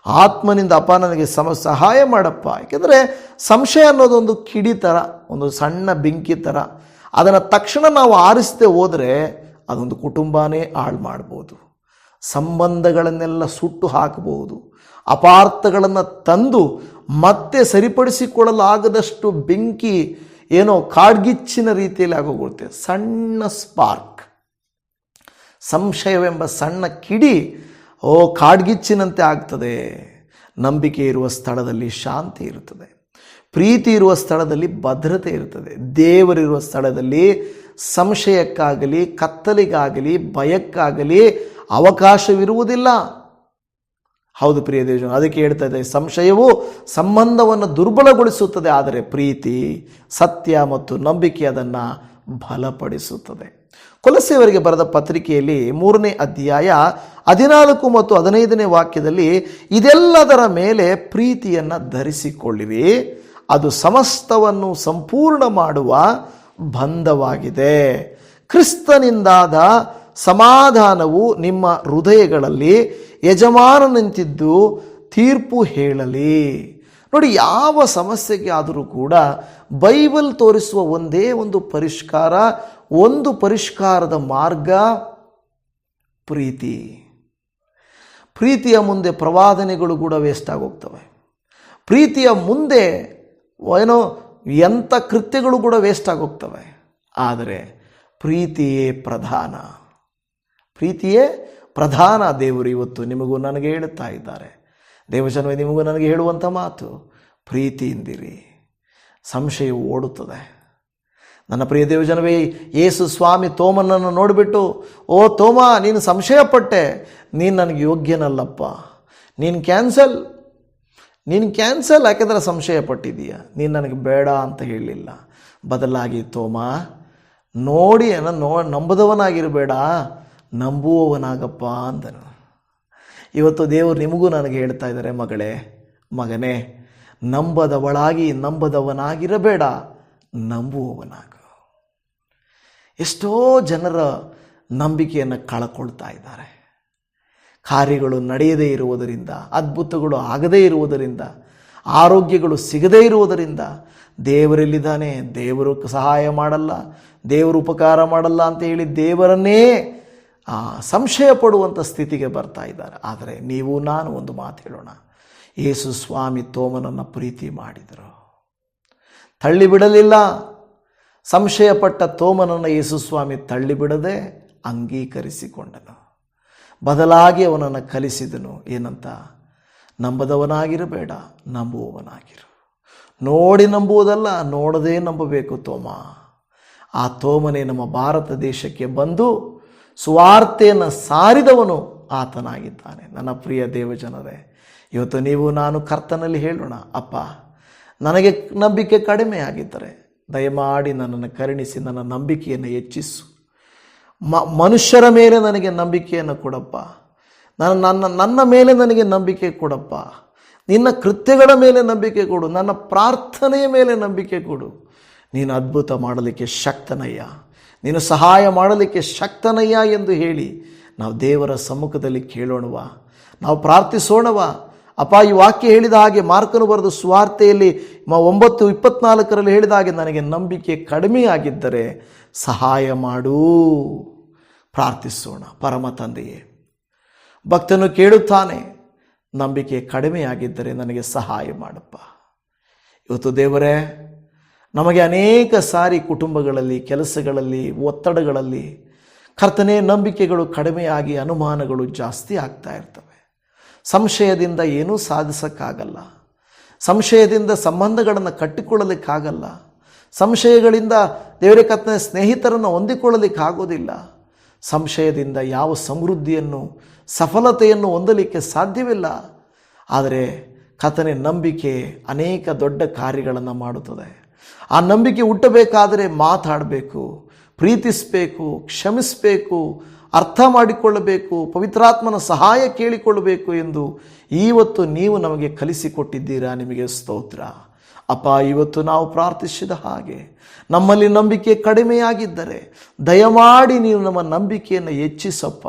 [SPEAKER 1] ಆತ್ಮನಿಂದ ಅಪ್ಪ ನನಗೆ ಸಹಾಯ ಮಾಡಪ್ಪ. ಯಾಕೆಂದರೆ ಸಂಶಯ ಅನ್ನೋದೊಂದು ಕಿಡಿ ಥರ, ಒಂದು ಸಣ್ಣ ಬೆಂಕಿ ಥರ. ಅದನ್ನು ತಕ್ಷಣ ನಾವು ಆರಿಸದೆ ಹೋದರೆ ಅದೊಂದು ಕುಟುಂಬನೇ ಹಾಳು ಮಾಡ್ಬೋದು, ಸಂಬಂಧಗಳನ್ನೆಲ್ಲ ಸುಟ್ಟು ಹಾಕಬಹುದು, ಅಪಾರ್ಥಗಳನ್ನು ತಂದು ಮತ್ತೆ ಸರಿಪಡಿಸಿಕೊಳ್ಳಲಾಗದಷ್ಟು ಬೆಂಕಿ ಏನೋ ಕಾಡ್ಗಿಚ್ಚಿನ ರೀತಿಯಲ್ಲಿ ಆಗೋಗುತ್ತೆ. ಸಣ್ಣ ಸ್ಪಾರ್ಕ್, ಸಂಶಯವೆಂಬ ಸಣ್ಣ ಕಿಡಿ ಕಾಡ್ಗಿಚ್ಚಿನಂತೆ ಆಗ್ತದೆ. ನಂಬಿಕೆ ಇರುವ ಸ್ಥಳದಲ್ಲಿ ಶಾಂತಿ ಇರುತ್ತದೆ, ಪ್ರೀತಿ ಇರುವ ಸ್ಥಳದಲ್ಲಿ ಭದ್ರತೆ ಇರುತ್ತದೆ. ದೇವರಿರುವ ಸ್ಥಳದಲ್ಲಿ ಸಂಶಯಕ್ಕಾಗಲಿ, ಕತ್ತಲಿಗಾಗಲಿ, ಭಯಕ್ಕಾಗಲಿ ಅವಕಾಶವಿರುವುದಿಲ್ಲ. ಹೌದು ಪ್ರಿಯ ದೇವಜನ, ಅದಕ್ಕೆ ಹೇಳ್ತಾ ಇದೆ, ಸಂಶಯವು ಸಂಬಂಧವನ್ನು ದುರ್ಬಲಗೊಳಿಸುತ್ತದೆ, ಆದರೆ ಪ್ರೀತಿ, ಸತ್ಯ ಮತ್ತು ನಂಬಿಕೆ ಅದನ್ನು ಬಲಪಡಿಸುತ್ತದೆ. ಕೊಲೊಸ್ಸೆಯವರಿಗೆ ಬರೆದ ಪತ್ರಿಕೆಯಲ್ಲಿ 3ನೇ ಅಧ್ಯಾಯ 14 ಮತ್ತು 15ನೇ ವಾಕ್ಯದಲ್ಲಿ, ಇದೆಲ್ಲದರ ಮೇಲೆ ಪ್ರೀತಿಯನ್ನು ಧರಿಸಿಕೊಳ್ಳಿರಿ, ಅದು ಸಮಸ್ತವನ್ನು ಸಂಪೂರ್ಣ ಮಾಡುವ ಬಂಧವಾಗಿದೆ. ಕ್ರಿಸ್ತನಿಂದಾದ ಸಮಾಧಾನವು ನಿಮ್ಮ ಹೃದಯಗಳಲ್ಲಿ ಯಜಮಾನ ನಿಂತಿದ್ದು ತೀರ್ಪು ಹೇಳಲಿ. ನೋಡಿ, ಯಾವ ಸಮಸ್ಯೆಗೆ ಆದರೂ ಕೂಡ ಬೈಬಲ್ ತೋರಿಸುವ ಒಂದೇ ಒಂದು ಪರಿಷ್ಕಾರ, ಒಂದು ಪರಿಷ್ಕಾರದ ಮಾರ್ಗ ಪ್ರೀತಿ. ಪ್ರೀತಿಯ ಮುಂದೆ ಪ್ರವಾದನೆಗಳು ಕೂಡ ವೇಸ್ಟ್ ಆಗೋಗ್ತವೆ. ಪ್ರೀತಿಯ ಮುಂದೆ ಎಂಥ ಕೃತ್ಯಗಳು ಕೂಡ ವೇಸ್ಟ್ ಆಗೋಗ್ತವೆ. ಆದರೆ ಪ್ರೀತಿಯೇ ಪ್ರಧಾನ, ಪ್ರೀತಿಯೇ ಪ್ರಧಾನ. ದೇವರು ಇವತ್ತು ನಿಮಗೂ ನನಗೆ ಹೇಳುತ್ತಾ ಇದ್ದಾರೆ. ದೇವಜನವೇ, ನಿಮಗೂ ನನಗೆ ಹೇಳುವಂಥ ಮಾತು, ಪ್ರೀತಿಯಿಂದಿರಿ, ಸಂಶಯವು ಓಡುತ್ತದೆ. ನನ್ನ ಪ್ರಿಯ ದೇವಜನವೇ, ಯೇಸು ಸ್ವಾಮಿ ತೋಮನನ್ನು ನೋಡಿಬಿಟ್ಟು, ಓ ತೋಮ, ನೀನು ಸಂಶಯಪಟ್ಟೆ, ನೀನು ನನಗೆ ಯೋಗ್ಯನಲ್ಲಪ್ಪ, ನೀನು ಕ್ಯಾನ್ಸಲ್, ಯಾಕೆಂದರೆ ಸಂಶಯ ಪಟ್ಟಿದ್ದೀಯ, ನೀನು ನನಗೆ ಬೇಡ ಅಂತ ಹೇಳಲಿಲ್ಲ. ಬದಲಾಗಿ ತೋಮ, ನೋಡಿ ನಂಬದವನಾಗಿರಬೇಡ, ನಂಬುವವನಾಗಪ್ಪ ಅಂದನು. ಇವತ್ತು ದೇವರು ನಿಮಗೂ ನನಗೆ ಹೇಳ್ತಾ ಇದ್ದಾರೆ, ಮಗಳೇ, ಮಗನೇ, ನಂಬದವನಾಗಿರಬೇಡ, ನಂಬುವವನಾಗು. ಎಷ್ಟೋ ಜನರ ನಂಬಿಕೆಯನ್ನು ಕಳಕೊಳ್ತಾ ಇದ್ದಾರೆ. ಕಾರ್ಯಗಳು ನಡೆಯದೇ ಇರುವುದರಿಂದ, ಅದ್ಭುತಗಳು ಆಗದೇ ಇರುವುದರಿಂದ, ಆರೋಗ್ಯಗಳು ಸಿಗದೇ ಇರುವುದರಿಂದ, ದೇವರೆಲ್ಲಿದ್ದಾನೆ, ದೇವರು ಸಹಾಯ ಮಾಡಲ್ಲ, ದೇವರು ಉಪಕಾರ ಮಾಡಲ್ಲ ಅಂತ ಹೇಳಿ ದೇವರನ್ನೇ ಸಂಶಯ ಪಡುವಂಥ ಸ್ಥಿತಿಗೆ ಬರ್ತಾ ಇದ್ದಾರೆ. ಆದರೆ ನೀವು ನಾನು ಒಂದು ಮಾತು ಹೇಳೋಣ, ಯೇಸು ಸ್ವಾಮಿ ತೋಮನನ್ನು ಪ್ರೀತಿ ಮಾಡಿದರು, ತಳ್ಳಿಬಿಡಲಿಲ್ಲ. ಸಂಶಯಪಟ್ಟ ತೋಮನನ್ನು ಯೇಸು ಸ್ವಾಮಿ ತಳ್ಳಿಬಿಡದೆ ಅಂಗೀಕರಿಸಿಕೊಂಡನು. ಬದಲಾಗಿ ಅವನನ್ನು ಕಲಿಸಿದನು. ಏನಂತ? ನಂಬದವನಾಗಿರಬೇಡ, ನಂಬುವವನಾಗಿರು. ನೋಡಿ ನಂಬುವುದಲ್ಲ, ನೋಡದೇ ನಂಬಬೇಕು ತೋಮ. ಆ ತೋಮನೇ ನಮ್ಮ ಭಾರತ ದೇಶಕ್ಕೆ ಬಂದು ಸುವಾರ್ತೆಯನ್ನು ಸಾರಿದವನು ಆತನಾಗಿದ್ದಾನೆ. ನನ್ನ ಪ್ರಿಯ ದೇವಜನರೇ, ಇವತ್ತು ನೀವು ನಾನು ಕರ್ತನಲ್ಲಿ ಹೇಳೋಣ, ಅಪ್ಪ, ನನಗೆ ನಂಬಿಕೆ ಕಡಿಮೆ ಆಗಿದ್ದರೆ ದಯಮಾಡಿ ನನ್ನನ್ನು ಕರುಣಿಸಿ ನನ್ನ ನಂಬಿಕೆಯನ್ನು ಹೆಚ್ಚಿಸು. ಮನುಷ್ಯರ ಮೇಲೆ ನನಗೆ ನಂಬಿಕೆಯನ್ನು ಕೊಡಪ್ಪ, ನನ್ನ ಮೇಲೆ ನನಗೆ ನಂಬಿಕೆ ಕೊಡಪ್ಪ, ನಿನ್ನ ಕೃತ್ಯಗಳ ಮೇಲೆ ನಂಬಿಕೆ ಕೊಡು, ನನ್ನ ಪ್ರಾರ್ಥನೆಯ ಮೇಲೆ ನಂಬಿಕೆ ಕೊಡು. ನೀನು ಅದ್ಭುತ ಮಾಡಲಿಕ್ಕೆ ಶಕ್ತನಯ್ಯ, ನೀನು ಸಹಾಯ ಮಾಡಲಿಕ್ಕೆ ಶಕ್ತನಯ್ಯ ಎಂದು ಹೇಳಿ ನಾವು ದೇವರ ಸಮ್ಮುಖದಲ್ಲಿ ಕೇಳೋಣವ, ನಾವು ಪ್ರಾರ್ಥಿಸೋಣವ. ಅಪ್ಪ, ಈ ವಾಕ್ಯ ಹೇಳಿದ ಹಾಗೆ ಮಾರ್ಕನು ಬರೆದ ಸುವಾರ್ತೆಯಲ್ಲಿ 9:24 ಹೇಳಿದ ಹಾಗೆ ನನಗೆ ನಂಬಿಕೆ ಕಡಿಮೆಯಾಗಿದ್ದರೆ ಸಹಾಯ ಮಾಡು. ಪ್ರಾರ್ಥಿಸೋಣ. ಪರಮ ತಂದೆಯೇ, ಭಕ್ತನು ಕೇಳುತ್ತಾನೆ, ನಂಬಿಕೆ ಕಡಿಮೆಯಾಗಿದ್ದರೆ ನನಗೆ ಸಹಾಯ ಮಾಡಪ್ಪ. ಇವತ್ತು ದೇವರೇ, ನಮಗೆ ಅನೇಕ ಸಾರಿ ಕುಟುಂಬಗಳಲ್ಲಿ, ಕೆಲಸಗಳಲ್ಲಿ, ಒತ್ತಡಗಳಲ್ಲಿ ಕರ್ತನೇ ನಂಬಿಕೆಗಳು ಕಡಿಮೆಯಾಗಿ ಅನುಮಾನಗಳು ಜಾಸ್ತಿ ಆಗ್ತಾ ಇರ್ತವೆ. ಸಂಶಯದಿಂದ ಏನೂ ಸಾಧಿಸೋಕ್ಕಾಗಲ್ಲ, ಸಂಶಯದಿಂದ ಸಂಬಂಧಗಳನ್ನು ಕಟ್ಟಿಕೊಳ್ಳಲಿಕ್ಕಾಗಲ್ಲ, ಸಂಶಯಗಳಿಂದ ದೇವರೇ ಕರ್ತನೇ ಸ್ನೇಹಿತರನ್ನು ಹೊಂದಿಕೊಳ್ಳಲಿಕ್ಕಾಗೋದಿಲ್ಲ, ಸಂಶಯದಿಂದ ಯಾವ ಸಮೃದ್ಧಿಯನ್ನು, ಸಫಲತೆಯನ್ನು ಹೊಂದಲಿಕ್ಕೆ ಸಾಧ್ಯವಿಲ್ಲ. ಆದರೆ ಕರ್ತನೇ, ನಂಬಿಕೆ ಅನೇಕ ದೊಡ್ಡ ಕಾರ್ಯಗಳನ್ನು ಮಾಡುತ್ತದೆ. ಆ ನಂಬಿಕೆ ಹುಟ್ಟಬೇಕಾದರೆ ಮಾತಾಡಬೇಕು, ಪ್ರೀತಿಸಬೇಕು, ಕ್ಷಮಿಸಬೇಕು, ಅರ್ಥ ಮಾಡಿಕೊಳ್ಳಬೇಕು, ಪವಿತ್ರಾತ್ಮನ ಸಹಾಯ ಕೇಳಿಕೊಳ್ಳಬೇಕು ಎಂದು ಇವತ್ತು ನೀವು ನಮಗೆ ಕಲಿಸಿಕೊಟ್ಟಿದ್ದೀರಾ. ನಿಮಗೆ ಸ್ತೋತ್ರ ಅಪ್ಪ. ಇವತ್ತು ನಾವು ಪ್ರಾರ್ಥಿಸಿದ ಹಾಗೆ ನಮ್ಮಲ್ಲಿ ನಂಬಿಕೆ ಕಡಿಮೆಯಾಗಿದ್ದರೆ ದಯಮಾಡಿ ನೀವು ನಮ್ಮ ನಂಬಿಕೆಯನ್ನು ಹೆಚ್ಚಿಸಪ್ಪ.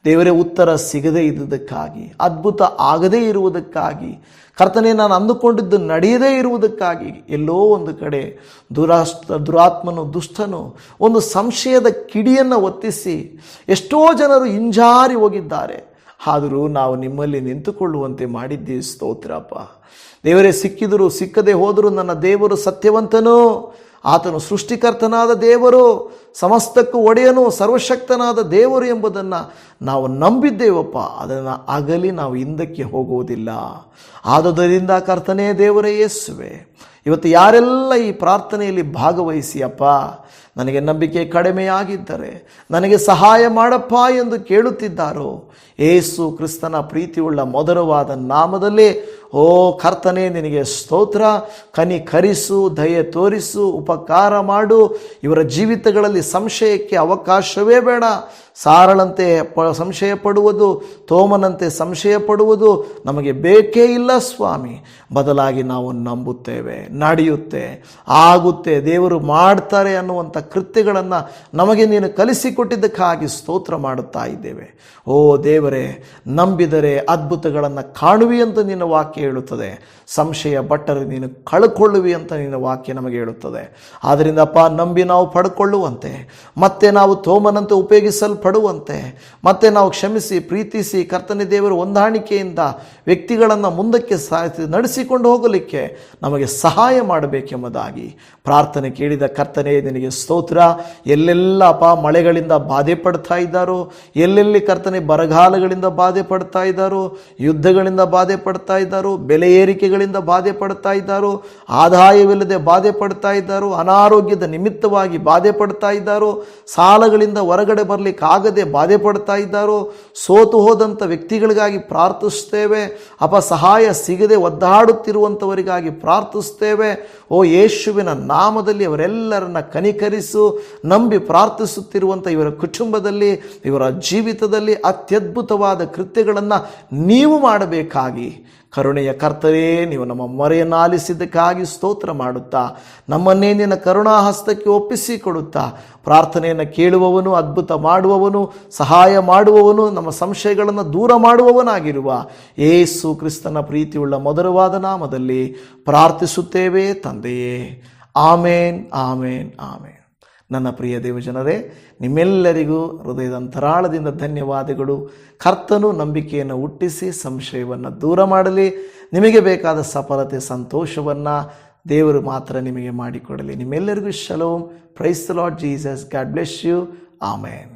[SPEAKER 1] ದೇವರೇ, ಉತ್ತರ ಸಿಗದೇ ಇದ್ದುದಕ್ಕಾಗಿ, ಅದ್ಭುತ ಆಗದೇ ಇರುವುದಕ್ಕಾಗಿ, ಕರ್ತನೇ ನಾನು ಅಂದುಕೊಂಡಿದ್ದು ನಡೆಯದೇ ಇರುವುದಕ್ಕಾಗಿ, ಎಲ್ಲೋ ಒಂದು ಕಡೆ ದುರಾತ್ಮನು, ದುಷ್ಟನು ಒಂದು ಸಂಶಯದ ಕಿಡಿಯನ್ನು ಒತ್ತಿಸಿ ಎಷ್ಟೋ ಜನರು ಹಿಂಜಾರಿ ಹೋಗಿದ್ದಾರೆ. ಆದರೂ ನಾವು ನಿಮ್ಮಲ್ಲಿ ನಿಂತುಕೊಳ್ಳುವಂತೆ ಮಾಡಿದ್ದೀವಿ. ಸ್ತೋತ್ರಪ್ಪ. ದೇವರೇ, ಸಿಕ್ಕಿದರೂ ಸಿಕ್ಕದೆ ಹೋದರೂ ನನ್ನ ದೇವರು ಸತ್ಯವಂತನು, ಆತನು ಸೃಷ್ಟಿಕರ್ತನಾದ ದೇವರು, ಸಮಸ್ತಕ್ಕೂ ಒಡೆಯನು, ಸರ್ವಶಕ್ತನಾದ ದೇವರು ಎಂಬುದನ್ನು ನಾವು ನಂಬಿದ್ದೇವಪ್ಪ. ಅದನ್ನು ಅಗಲಿ ನಾವು ಹಿಂದಕ್ಕೆ ಹೋಗುವುದಿಲ್ಲ. ಆದುದರಿಂದ ಕರ್ತನೇ ದೇವರೇ ಯೇಸುವೆ, ಇವತ್ತು ಯಾರೆಲ್ಲ ಈ ಪ್ರಾರ್ಥನೆಯಲ್ಲಿ ಭಾಗವಹಿಸಿ ಅಪ್ಪ, ನನಗೆ ನಂಬಿಕೆ ಕಡಿಮೆಯಾಗಿದ್ದರೆ ನನಗೆ ಸಹಾಯ ಮಾಡಪ್ಪ ಎಂದು ಕೇಳುತ್ತಿದ್ದಾರೋ, ಯೇಸು ಕ್ರಿಸ್ತನ ಪ್ರೀತಿಯುಳ್ಳ ಮಧುರವಾದ ನಾಮದಲ್ಲಿ ಓ ಕರ್ತನೇ, ನಿನಗೆ ಸ್ತೋತ್ರ. ಕನಿಕರಿಸು, ದಯೆ ತೋರಿಸು, ಉಪಕಾರ ಮಾಡು. ಇವರ ಜೀವಿತಗಳಲ್ಲಿ ಸಂಶಯಕ್ಕೆ ಅವಕಾಶವೇ ಬೇಡ, ಸಾರಳಂತೆ ಸಂಶಯ ಪಡುವುದು, ತೋಮನಂತೆ ಸಂಶಯ ಪಡುವುದು ನಮಗೆ ಬೇಕೇ ಇಲ್ಲ ಸ್ವಾಮಿ. ಬದಲಾಗಿ ನಾವು ನಂಬುತ್ತೇವೆ, ನಡೆಯುತ್ತೆ, ಆಗುತ್ತೆ, ದೇವರು ಮಾಡ್ತಾರೆ ಅನ್ನುವಂಥ ಕೃತ್ಯಗಳನ್ನು ನಮಗೆ ನೀನು ಕಲಿಸಿಕೊಟ್ಟಿದ್ದಕ್ಕಾಗಿ ಸ್ತೋತ್ರ ಮಾಡುತ್ತಾ ಇದ್ದೇವೆ. ಓ ದೇವರೇ, ನಂಬಿದರೆ ಅದ್ಭುತಗಳನ್ನು ಕಾಣುವಿ ಅಂತ ನಿನ್ನ ವಾಕ್ಯ ಹೇಳುತ್ತದೆ. ಸಂಶಯ ಪಟ್ಟರೆ ನೀನು ಕಳ್ಕೊಳ್ಳುವಿ ಅಂತ ನಿನ್ನ ವಾಕ್ಯ ನಮಗೆ ಹೇಳುತ್ತದೆ. ಆದ್ದರಿಂದ ಅಪ್ಪ, ನಂಬಿ ನಾವು ಪಡ್ಕೊಳ್ಳುವಂತೆ, ಮತ್ತೆ ನಾವು ತೋಮನಂತೆ ಉಪಯೋಗಿಸಲ್ಪಡುವಂತೆ, ಮತ್ತೆ ನಾವು ಕ್ಷಮಿಸಿ ಪ್ರೀತಿಸಿ ಕರ್ತನೇ ದೇವರು ಹೊಂದಾಣಿಕೆಯಿಂದ ವ್ಯಕ್ತಿಗಳನ್ನು ಮುಂದಕ್ಕೆ ನಡೆಸಿಕೊಂಡು ಹೋಗಲಿಕ್ಕೆ ನಮಗೆ ಸಹಾಯ ಮಾಡಬೇಕೆಂಬುದಾಗಿ ಪ್ರಾರ್ಥನೆ ಕೇಳಿದ ಕರ್ತನೇ ನಿನಗೆ ಸ್ತೋತ್ರ. ಎಲ್ಲೆಲ್ಲ ಅಪ್ಪ ಮಳೆಗಳಿಂದ ಬಾಧೆ ಪಡ್ತಾ ಇದ್ದಾರೋ, ಎಲ್ಲೆಲ್ಲಿ ಕರ್ತನೆ ಬರಗಾಲಗಳಿಂದ ಬಾಧೆ ಪಡ್ತಾ ಇದ್ದಾರೋ, ಯುದ್ಧಗಳಿಂದ ಬಾಧೆ ಪಡ್ತಾ ಇದ್ದಾರೋ, ಬೆಲೆ ಏರಿಕೆಗಳಿಂದ ಬಾಧೆ ಪಡ್ತಾ ಇದ್ದಾರೋ, ಆದಾಯವಿಲ್ಲದೆ ಬಾಧೆ ಪಡ್ತಾ ಇದ್ದಾರೋ, ಅನಾರೋಗ್ಯದ ನಿಮಿತ್ತವಾಗಿ ಬಾಧೆ ಪಡ್ತಾ ಇದ್ದಾರೋ, ಸಾಲಗಳಿಂದ ಹೊರಗಡೆ ಬರಲಿಕ್ಕೆ ಆಗದೆ ಬಾಧೆ ಪಡ್ತಾ ಇದ್ದಾರೋ, ಸೋತು ಹೋದಂಥ ವ್ಯಕ್ತಿಗಳಿಗಾಗಿ ಪ್ರಾರ್ಥಿಸ್ತೇವೆ ಅಪ್ಪ. ಸಹಾಯ ಸಿಗದೆ ಒದ್ದಾಡುತ್ತಿರುವಂಥವರಿಗಾಗಿ ಪ್ರಾರ್ಥಿಸ್ತೇವೆ. ಓ ಯೇಸುವಿನ ನಾಮದಲ್ಲಿ ಅವರೆಲ್ಲರನ್ನ ಕನಿಕರಿಸು. ನಂಬಿ ಪ್ರಾರ್ಥಿಸುತ್ತಿರುವಂಥ ಇವರ ಕುಟುಂಬದಲ್ಲಿ, ಇವರ ಜೀವಿತದಲ್ಲಿ ಅತ್ಯದ್ಭುತವಾದ ಕೃತ್ಯಗಳನ್ನು ನೀವು ಮಾಡಬೇಕಾಗಿ ಕರುಣೆಯ ಕರ್ತರೇ, ನೀವು ನಮ್ಮ ಮೊರೆಯನ್ನು ಆಲಿಸಿದ್ದಕ್ಕಾಗಿ ಸ್ತೋತ್ರ ಮಾಡುತ್ತಾ, ನಮ್ಮನ್ನೇ ನಿನ್ನ ಕರುಣಾ ಹಸ್ತಕ್ಕೆ ಒಪ್ಪಿಸಿಕೊಡುತ್ತಾ, ಪ್ರಾರ್ಥನೆಯನ್ನು ಕೇಳುವವನು, ಅದ್ಭುತ ಮಾಡುವವನು, ಸಹಾಯ ಮಾಡುವವನು, ನಮ್ಮ ಸಂಶಯಗಳನ್ನು ದೂರ ಮಾಡುವವನಾಗಿರುವ ಯೇಸು ಕ್ರಿಸ್ತನ ಪ್ರೀತಿಯುಳ್ಳ ಮಧುರವಾದ ನಾಮದಲ್ಲಿ ಪ್ರಾರ್ಥಿಸುತ್ತೇವೆ ತಂದೆಯೇ. ಆಮೇನ್, ಆಮೇನ್, ಆಮೇನ್. ನನ್ನ ಪ್ರಿಯ ದೇವಜನರೇ, ನಿಮ್ಮೆಲ್ಲರಿಗೂ ಹೃದಯದ ಅಂತರಾಳದಿಂದ ಧನ್ಯವಾದಗಳು. ಕರ್ತನು ನಂಬಿಕೆಯನ್ನು ಹುಟ್ಟಿಸಿ ಸಂಶಯವನ್ನು ದೂರ ಮಾಡಲಿ. ನಿಮಗೆ ಬೇಕಾದ ಸಫಲತೆ, ಸಂತೋಷವನ್ನು ದೇವರು ಮಾತ್ರ ನಿಮಗೆ ಮಾಡಿಕೊಡಲಿ. ನಿಮ್ಮೆಲ್ಲರಿಗೂ shalom. Praise the Lord Jesus. God bless you. Amen.